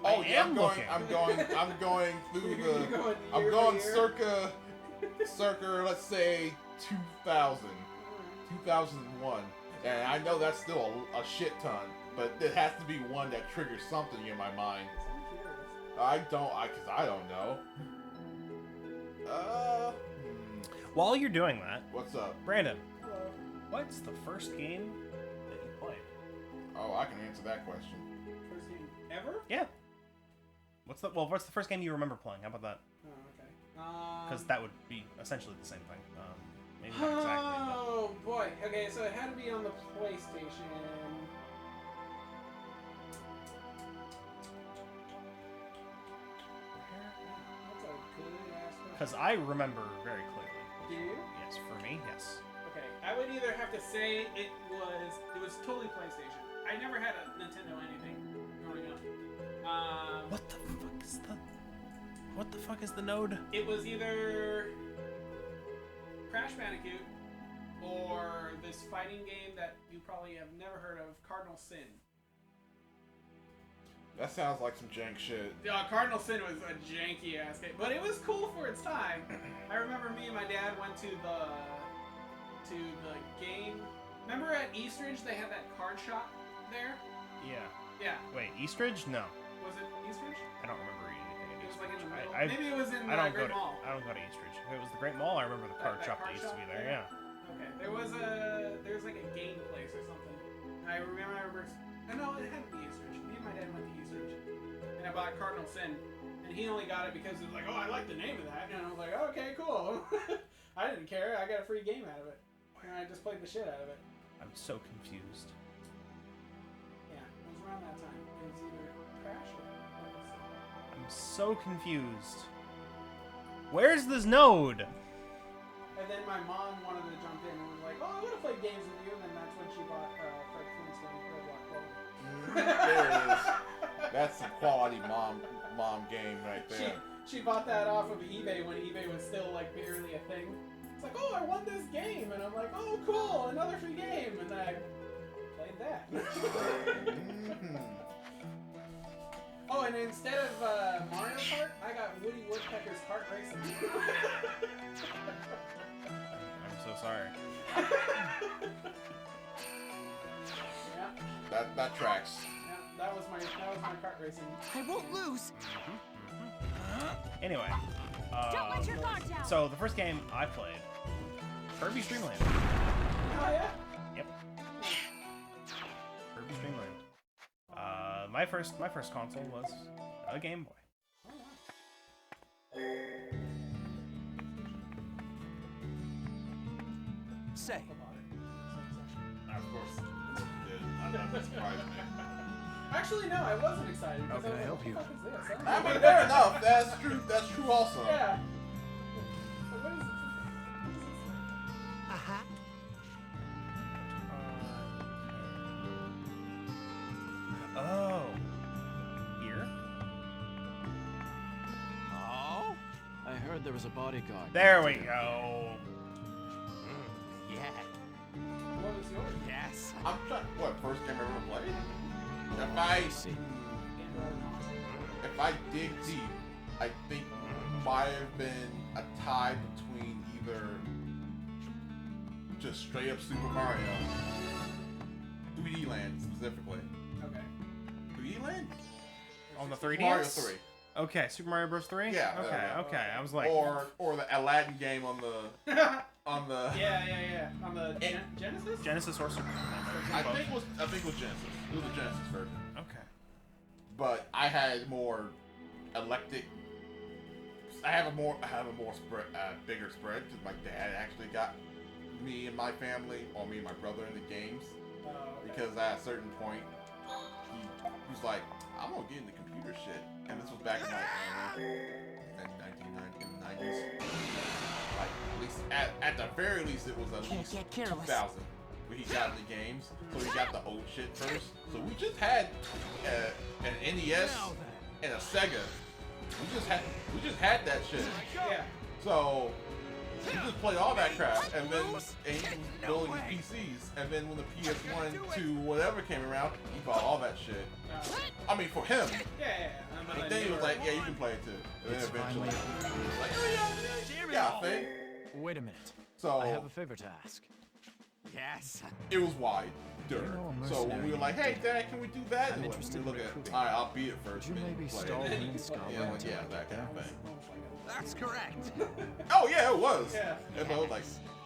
Oh I yeah, am I'm going through You're the. going I'm year going by year? circa, let's say 2000, 2001, and I know that's still a shit ton, but it has to be one that triggers something in my mind. I don't know. While you're doing that, What's up? Brandon, what's the first game that you played? Oh, I can answer that question. First game ever? Yeah. What's the first game you remember playing? How about that? Oh, okay. Because that would be essentially the same thing. Maybe not exactly. Oh boy. Okay, so it had to be on the PlayStation. That's a good ass question. Because I remember very clearly. Do you? Yes, for me, yes. Okay, I would either have to say it was totally PlayStation. I never had a Nintendo anything growing up. What the fuck is the node? It was either Crash Bandicoot or this fighting game that you probably have never heard of, Cardinal Sin. That sounds like some jank shit. Cardinal Sin was a janky ass game, but it was cool for its time. I remember me and my dad went to the game. Remember at Eastridge they had that card shop there? Yeah. Yeah. Wait, Eastridge? No. Was it Eastridge? I don't remember anything at It was like in the Eastridge. middle. Maybe it was in I don't Great go Mall. I don't go to Eastridge. If it was the Great Mall, I remember the card That shop card that used to be shop? there. Yeah. Okay. There was like a game place or something. And I remember. No, it had to be Eastridge. Me and my dad went to Eastridge, and I bought Cardinal Sin, and he only got it because it was like, oh, I like the name of that, and I was like, okay, cool. I didn't care. I got a free game out of it, and I just played the shit out of it. I'm so confused. Yeah, it was around that time. It was either crash? I'm so confused. Where's this node? And then my mom wanted to jump in and was like, "Oh, I want to play games with you." And then that's when she bought Fred Flintstone Roblox Clothing. There it is. That's some quality mom game right there. She bought that off of eBay when eBay was still like barely a thing. It's like, "Oh, I won this game," and I'm like, "Oh, cool, another free game," and then I played that. Oh, and instead of Mario Kart, I got Woody Woodpecker's Kart Racing. I'm so sorry. Yeah, That tracks. yeah, that was my kart racing. I won't lose. Anyway. Don't let your guard down. So the first game I played, Kirby's Dream Land. Oh yeah. Yep. Kirby's Dream Land. My first console was a Game Boy. Say, Of course. That surprised me. Actually, no, I wasn't excited. How because can I was help like, you? What the fuck is this? I mean, fair enough. That's true. That's true also. Yeah. Like, what is this? aha. Oh. Here? Oh? I heard there was a bodyguard. There we go. Yeah. What was yours? Yes. I'm trying. What first game I ever played? If I dig deep, I think might have been a tie between either just straight up Super Mario, 3D Land specifically. Okay. 3D Land? On the 3DS? Mario 3. Okay, Super Mario Bros. 3? Yeah, Okay, yeah. okay. I was like... Or the Aladdin game on the on the. Yeah. On the Genesis? Genesis or Super I Both. think it was Genesis. It was the Genesis version. Okay. But I had more eclectic. I have a bigger spread because my dad actually got me and my family, or me and my brother, in the games. Oh, okay. Because at a certain point, he was like, "I'm gonna get into computer shit," and this was back in like 1990s. Like at least at the very least, it was at Can't least get careless. 2000 where he got into games. So he got the old shit first. So we just had an NES and a Sega. We just had that shit. Yeah. So we just played all that crap, and then he was building his PCs, and then when the PS1, 2, whatever came around, he bought all that shit. I mean, for him. Yeah. And then he was like, "Yeah, you can play it too." And then It's eventually, finally- he was like, "Oh yeah, I think." Wait a minute. So I have a favor to ask. Yes. it was wide. You know a So when we were mercenary like, "Hey, Dad, can we do that?" I'm And interested we look in at, recruiting. "All right, I'll beat it first." Could you then maybe play stall it." me in Scotland? Yeah, like, yeah, that kind of thing. That's correct. Oh yeah, it was. Yeah. And I was like,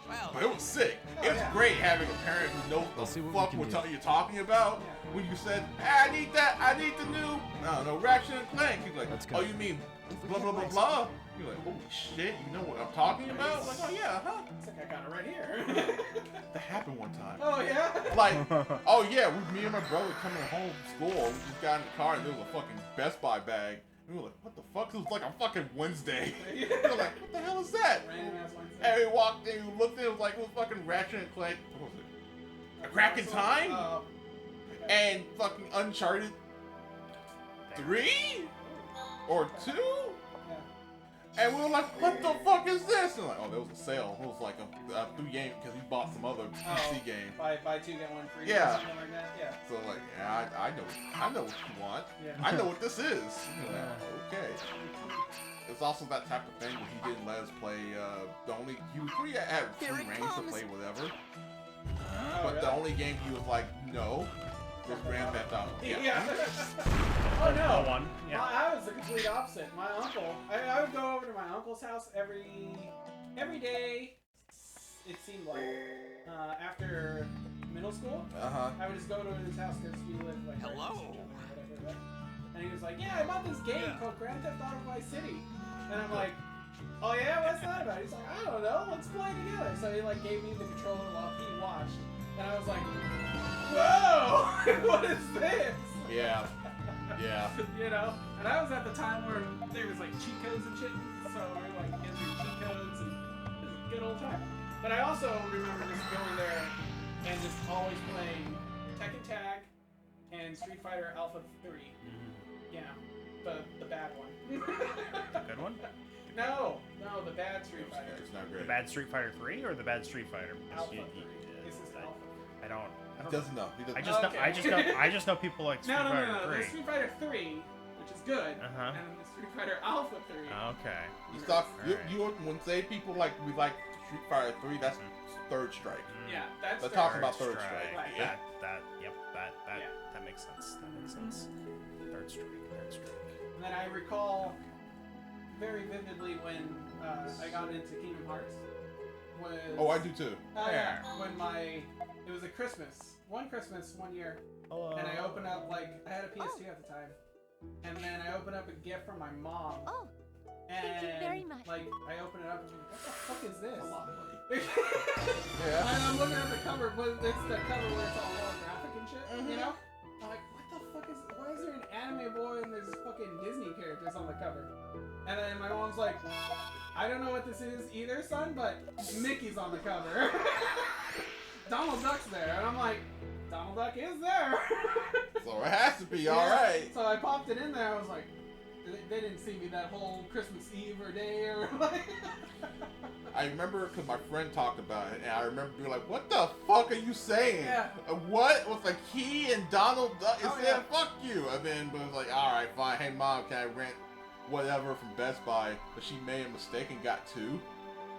Well, but it was sick. It was yeah. great having a parent who knows We'll the see what we fuck can what do. you're talking about. Yeah. When you said, "Hey, I need that, I need the new, no, Ratchet and Clank." He's like, Let's go. "Oh, you mean blah blah blah blah?" You're like, "Holy shit, you know what I'm talking about?" I'm like, "Oh yeah, huh?" It's like I got it right here. That happened one time. Oh yeah. Like, oh yeah, me and my brother coming home from school, we just got in the car and there was a fucking Best Buy bag. And we were like, "What the fuck?" It was like a fucking Wednesday. We were like, "What the hell is that?" Random ass Wednesday. And we walked in, we looked in, it was like, it was fucking Ratchet and Clank. What was it? A Crack in Time? Oh. And fucking Uncharted 3? Or 2? Yeah. And we were like, "What the fuck is this?" And like, oh, there was a sale. It was like a 3 game, because he bought some other PC game. Buy 2 get 1 free. Yeah. Or something like that. Yeah. So like, yeah, I know what you want. Yeah. I know what this is. Okay. It's also that type of thing where he didn't let us play. The only you had free Here it range to comes. play whatever. Oh, But the really? only game he was like, no, was Grand Theft Auto. Yeah. Oh no. No one. Yeah. I was the complete opposite. My uncle, I would go over to my uncle's house every day. It seemed like after middle school, I would just go to his house because we lived like right next to each other or whatever. Right? And he was like, "Yeah, I bought this game called Grand Theft Auto Vice City," and I'm like, "Oh yeah, what's that about?" He's like, "I don't know. Let's play together." So he like gave me the controller while he watched, and I was like, "Whoa, what is this?" Yeah. Yeah. You know? And that was at the time where there was like cheat codes and shit. So we were like getting cheat codes and it was a good old time. But I also remember just going there and just always playing Tekken Tag and Street Fighter Alpha 3. Yeah. The bad one. The good one? No, the bad Street Fighter. It's not The great. bad Street Fighter 3 or the bad Street Fighter? Because Alpha 3. This is Alpha 3. I don't He doesn't know. He doesn't I just know people like Street Fighter No. 3. There's Street Fighter 3, which is good, Uh-huh. and the Street Fighter Alpha 3. Okay. You stop. Alright. You when say people like we like Street Fighter 3, that's third strike. Yeah, that's They're third. talking about third strike. Right. Yeah. That makes sense. That makes sense. Third strike. And then I recall very vividly when I got into Kingdom Hearts. Oh, I do too. Oh yeah, when it was a Christmas. One year, Hello. and I opened up I had a PS2 at the time, and then I opened up a gift from my mom. Oh, And thank you very much. I open it up and I'm like, what the fuck is this? A lot of money. And I'm looking at the cover, but it's the cover where it's all holographic and shit, you know? I'm like, what the fuck is, why is there an anime boy and there's fucking Disney characters on the cover? And then my mom's like, I don't know what this is either, son, but Mickey's on the cover. Donald Duck's there, and I'm like, Donald Duck is there. So it has to be Yeah. alright. So I popped it in there, I was like, they didn't see me that whole Christmas Eve or day or like. I remember because my friend talked about it, and I remember being like, "What the fuck are you saying? Yeah. What was like he and Donald Duck? Oh, It said fuck you." And then but it was like, "All right, fine. Hey mom, can I rent whatever from Best Buy?" But she made a mistake and got 2.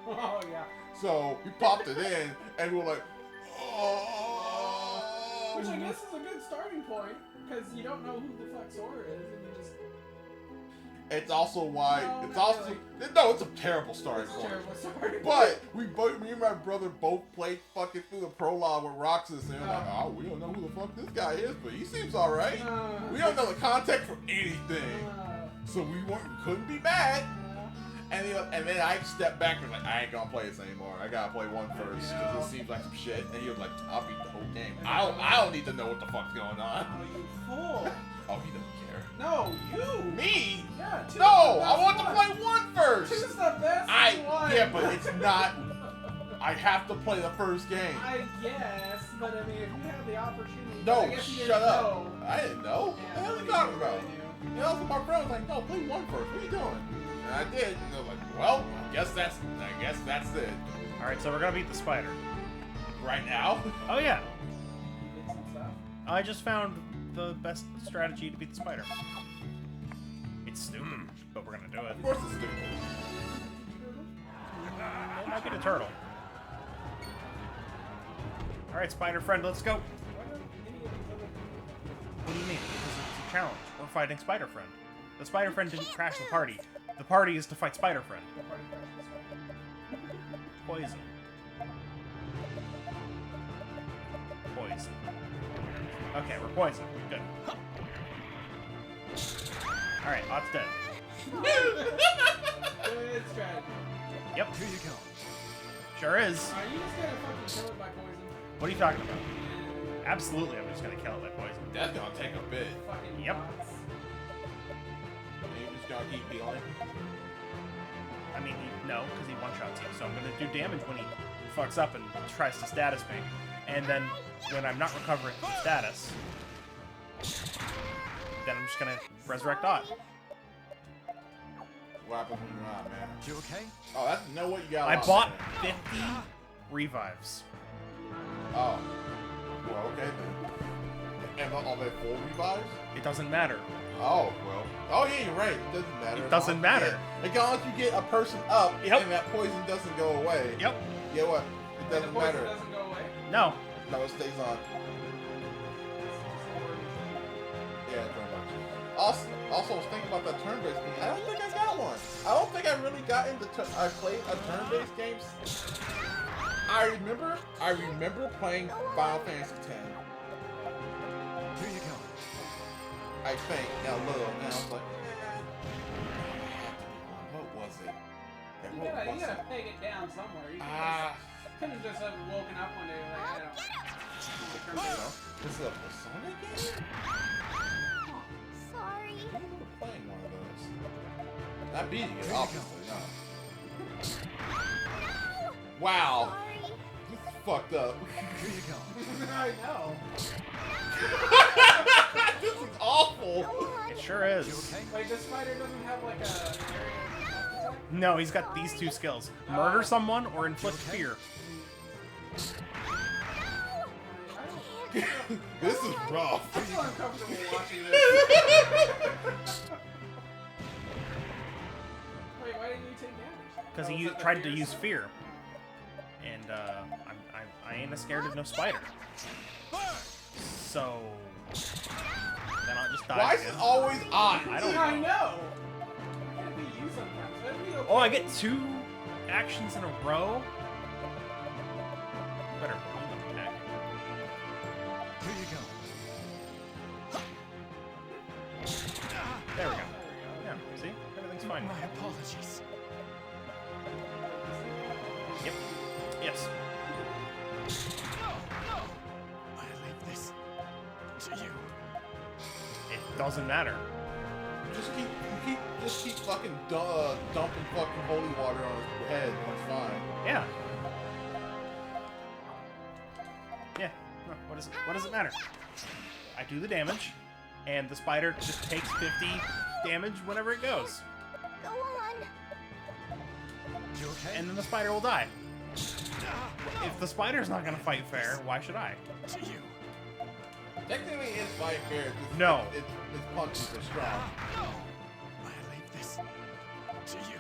Oh yeah. So we popped it in, and we were like, "Oh." Which I guess is a good starting point, because you don't know who the fuck Sora is, and you just. It's also why No, it's not also really. no, it's a terrible starting It's a point. terrible starting But me and my brother both played fucking through the prologue with Roxas, and we're like, Oh. oh, we don't know who the fuck this guy is, but he seems alright. point. We don't know the context for anything, so we couldn't be mad. And then I stepped back and was like, I ain't gonna play this anymore. I gotta play one first because it seems like some shit. And he was like, I'll beat the whole game. I don't need to know what the fuck's going on. Oh, you fool! Oh, he doesn't care. No, you! Me? Yeah, two's No, the I want best to one. play one first. Two's the best one. Yeah, but it's not. I have to play the first game. I guess, but I mean, if you have the opportunity. No, I guess you shut didn't up. know. I didn't know. Yeah, What the hell are you nobody talking really about? knew. And also my friend was like, no, play one first. What are you doing? And I did. And I was like, well, I guess that's it. All right, so we're gonna beat the spider. Right now? Oh yeah, Did some stuff. I just found the best strategy to beat the spider. It's stupid, but we're gonna do it. Of course it's stupid. It might be the turtle. All right, spider friend, let's go. What do you mean? Because it's a challenge. We're fighting Spider Friend. The Spider Friend didn't crash the party. The party is to fight Spider Friend. Poison. Poison. Okay, we're poisoned. Good. Alright, Ott's dead. Good strategy. Yep. Here you go. Sure is. Are you just gonna fucking kill it by poison? What are you talking about? Absolutely, I'm just gonna kill it by poison. That's gonna take a bit. Fucking Yep. bots. You're just gonna keep healing. I mean, no, because he one-shots you, so I'm gonna do damage when he fucks up and tries to status me. And then, when I'm not recovering from status, then I'm just gonna resurrect Ott. What happens when you're not, man? You okay? Oh, that's know what you got. I on bought there. 50 revives. Oh. Well, okay then. And are they full revives? It doesn't matter. Oh, well. Oh, yeah, you're right. It doesn't matter. It doesn't matter. As long as you get a person up Yep. and that poison doesn't go away. Yep. You know what? It The doesn't poison matter. doesn't go away. No. No, it stays on. Yeah, pretty much. Also, I was thinking about that turn-based game. I don't think I got one. I don't think I really got into. I played a turn-based game. I remember playing Final Fantasy X. Here you go. I think a little, and I was like, what was it? And You what gotta, was you gotta it? peg it down somewhere. You Ah, couldn't just have woken up one day like, I don't. you know, this is a Persona game. I remember playing one of those. Not beating it, obviously, no. Wow. This is fucked up. Here you go. I know. This is awful. It sure is. You okay? Like, this spider doesn't have, like, a area. No, he's got these two skills. Murder someone or inflict fear. This is rough. I feel uncomfortable watching this. Wait, why didn't you take damage? Because Oh, he was that the tried to fear use stuff? fear. And, I ain't scared of no spider. So... Then I'll just die Why is again. it always on? I don't I know. know. It can't be you sometimes. That'd be okay. Oh, I get 2 actions in a row? Better attack. Here you go. There we go. Yeah, see? Everything's fine. My apologies. Yep. Yes. I leave this to you. It doesn't matter. Just keep fucking dumping fucking holy water on his head. That's fine. Yeah. Yeah. No, what does it matter? I do the damage, and the spider just takes 50 damage whenever it goes. Go on. You okay? And then the spider will die. If the spider's not gonna fight fair, why should I? To you. Technically, it's fight fair. It's, No. Its punches are strong. I leave this to you.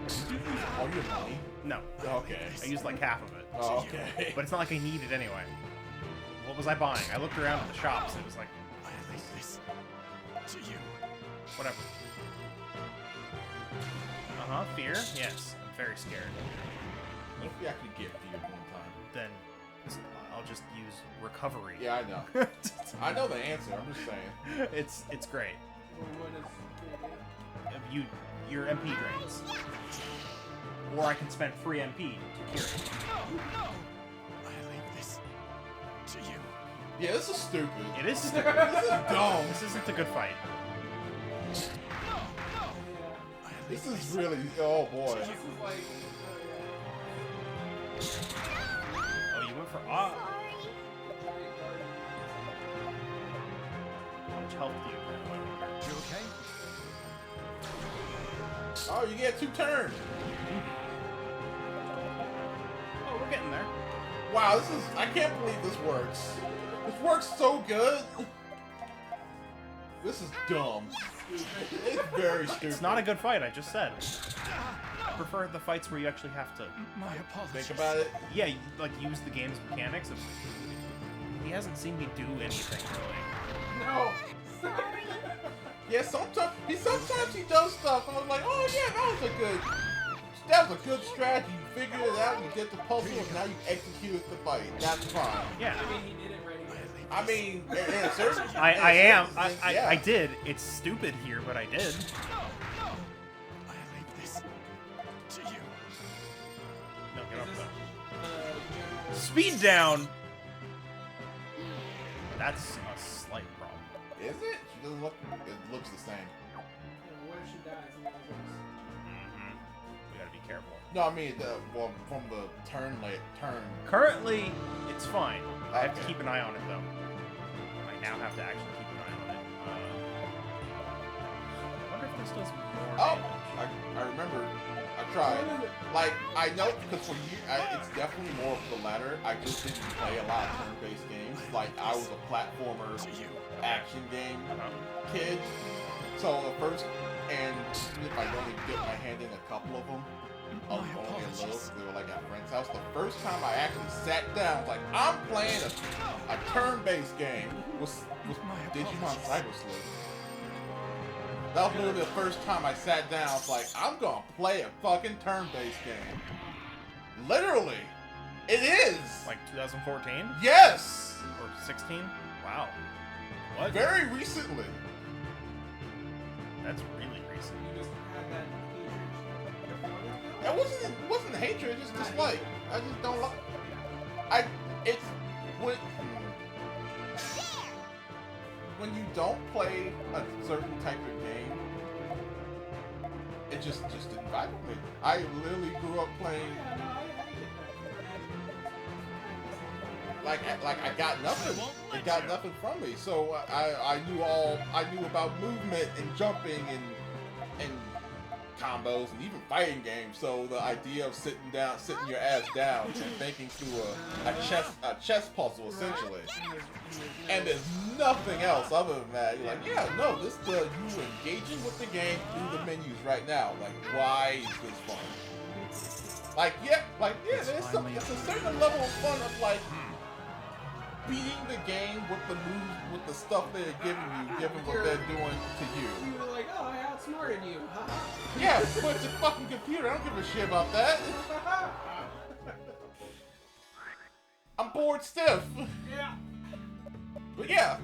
Did you use all your money? No. Okay. I used like half of it. Oh, okay. But it's not like I need it anyway. What was I buying? I looked around at the shops and it was like, I leave this to you. whatever. Uh-huh, fear? Yes. I'm very scared. What if you actually get feared one time? Then I'll just use recovery. Yeah, I know. I know the answer. I'm just saying. It's great. What is Your MP drains. Or I can spend free MP to cure it. I leave this to you. Yeah, this is stupid. It is stupid. This is dumb. This isn't a good fight. This is really. Oh boy. This is like. Oh, you went for Sorry. How much health do you have? You okay? Oh, you get 2 turns. Oh, we're getting there. Wow, this is. I can't believe this works. This works so good. This is dumb. It's very stupid. It's not a good fight, I just said. I prefer the fights where you actually have to, My apologies. Think about it. yeah, like use the game's mechanics. He hasn't seen me do anything really. No! Yeah, sometimes he does stuff. And I was like, oh yeah, that was a good strategy. You figured it out, you get the puzzle, and now you executed the fight. That's fine. Yeah, I mean, he did it right here. I mean, in a certain, I did. It's stupid here, but I did. I leave this to you. No, get Is up this though. general... Speed down. That's a slight problem. is it? She doesn't look. It looks the same. What if she dies and goes Mm-hmm. We gotta be careful. No, I mean, from the turn. Currently, it's fine. I have to Okay. keep an eye on it though. I now have to actually keep an eye on it. I wonder if this does more Oh, damage. I remember. I tried. Like, I know because for you, it's definitely more of the latter. I just didn't play a lot of turn-based games. Like, I was a platformer action game kid. So the first, and if I only get my hand in a couple of them, only a little, 'cause they were like at a friend's house. The first time I actually sat down, was like, I'm playing a turn-based game was Digimon Cyber Sleuth. That was literally the first time I sat down. I was like, I'm gonna play a fucking turn-based game. Literally, it is. Like 2014 Yes, or 16? Wow. What? very recently. That's really recent. You just had that It wasn't hatred, it's just dislike. I just don't like. It's what. when you don't play a certain type of game, it just didn't vibe with me. I literally grew up playing. Like I got nothing. It got nothing from me. So I knew about movement and jumping and combos and even fighting games. So the idea of sitting your ass down and thinking through a chess puzzle essentially, and there's nothing else other than that. You're like, yeah, no, you engaging with the game through the menus right now. Like, why is this fun? Like, yeah, there's it's a certain level of fun of like beating the game with the moves, with the stuff they're giving you, given what they're doing to you. You were like, oh, I outsmarted you. Yeah, but it's a fucking computer. I don't give a shit about that. I'm bored stiff. Yeah. But yeah,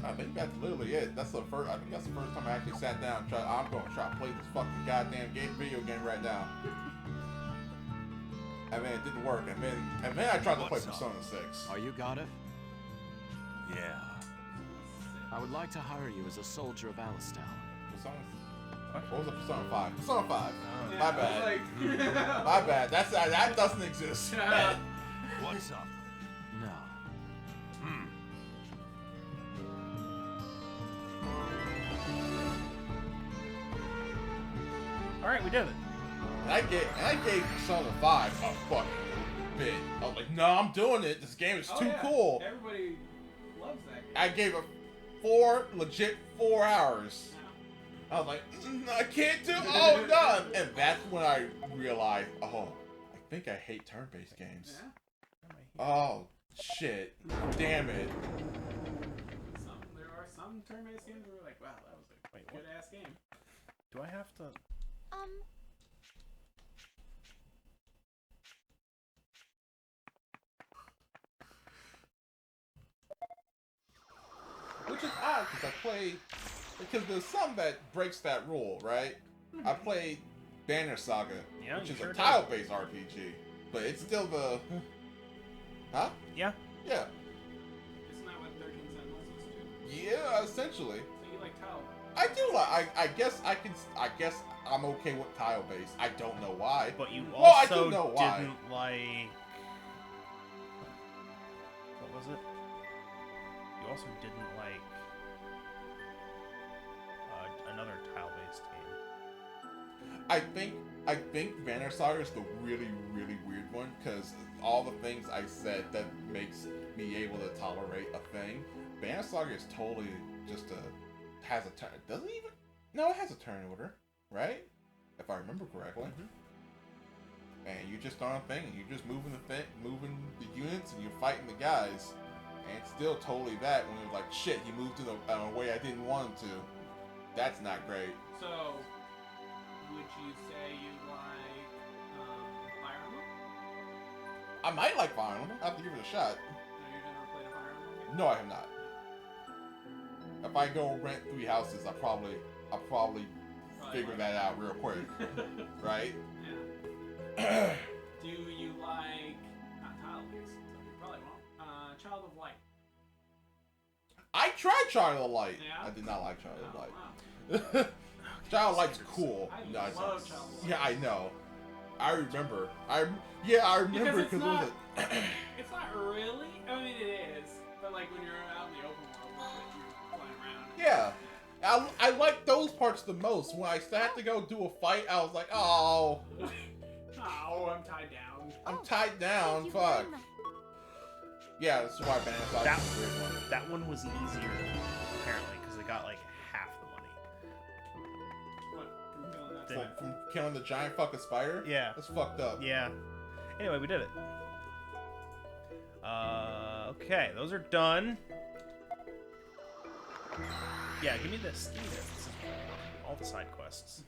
I think that's literally it. I think that's the first time I actually sat down and I'm going to try to play this fucking goddamn video game right now. And then it didn't work. And then I tried to play Persona 6. Are you got it? Yeah. I would like to hire you as a soldier of Alistal. Persona? What was it? Persona 5. Persona 5. Yeah, My bad. My bad. That doesn't exist. What's up? No. Alright, we did it. And I gave Persona 5 a fucking bit. I was like, no, I'm doing it. This game is too cool. Everybody loves that game. I gave it legit 4 hours. I was like, I can't do done. And that's when I realized, I think I hate turn-based games. Yeah. Oh, shit. Damn it. There are some turn-based games where we're like, wow, that was a good-ass game. Do I have to... Which is odd, because there's some that breaks that rule, right? I played Banner Saga, which is a tile-based RPG, but it's still the... Huh? Yeah. Yeah. Isn't that what 13 Sentinels is too? Yeah, essentially. So you like tile? I do like. I guess I'm okay with tile-based. I don't know why. But you I also do know why. didn't like... What was it? You also didn't like another tile-based game. I think Banner Saga is the really, really weird one, because all the things I said that makes me able to tolerate a thing, Banner Saga is totally just has a turn. Doesn't even? No, it has a turn order, right? If I remember correctly. Mm-hmm. And you're just on a thing, and you're just moving the units, and you're fighting the guys. And it's still totally that when it was like, shit, he moved in a way I didn't want him to. That's not great. So, would you say you like Fire Emblem? I might like Fire Emblem. I have to give it a shot. Have you ever played a Fire Emblem game? No, I have not. If I go rent 3 houses, I'll probably figure that out real quick. Right? Yeah. Do you like, not tile-based, so you probably won't, Child of Light? I tried Child of Light. Yeah? I did not like Child of Light. Wow. Child of Light's cool. I No, it's love not. Child of Light. Yeah, I know. I remember. I remember because it was it's not really. I mean, it is, but like when you're out in the open world, you're flying around. Yeah. I like those parts the most. When I had to go do a fight, I was like, oh. Oh, I'm tied down. I'm tied down. Fuck. Yeah, that's why Banana Saga is a weird one. That one was easier, apparently, because it got like half the money. What? From killing that From killing the giant fucking spider? Yeah. That's fucked up. Yeah. Anyway, we did it. Okay, those are done. Yeah, give me this. Give me this. This is all the side quests.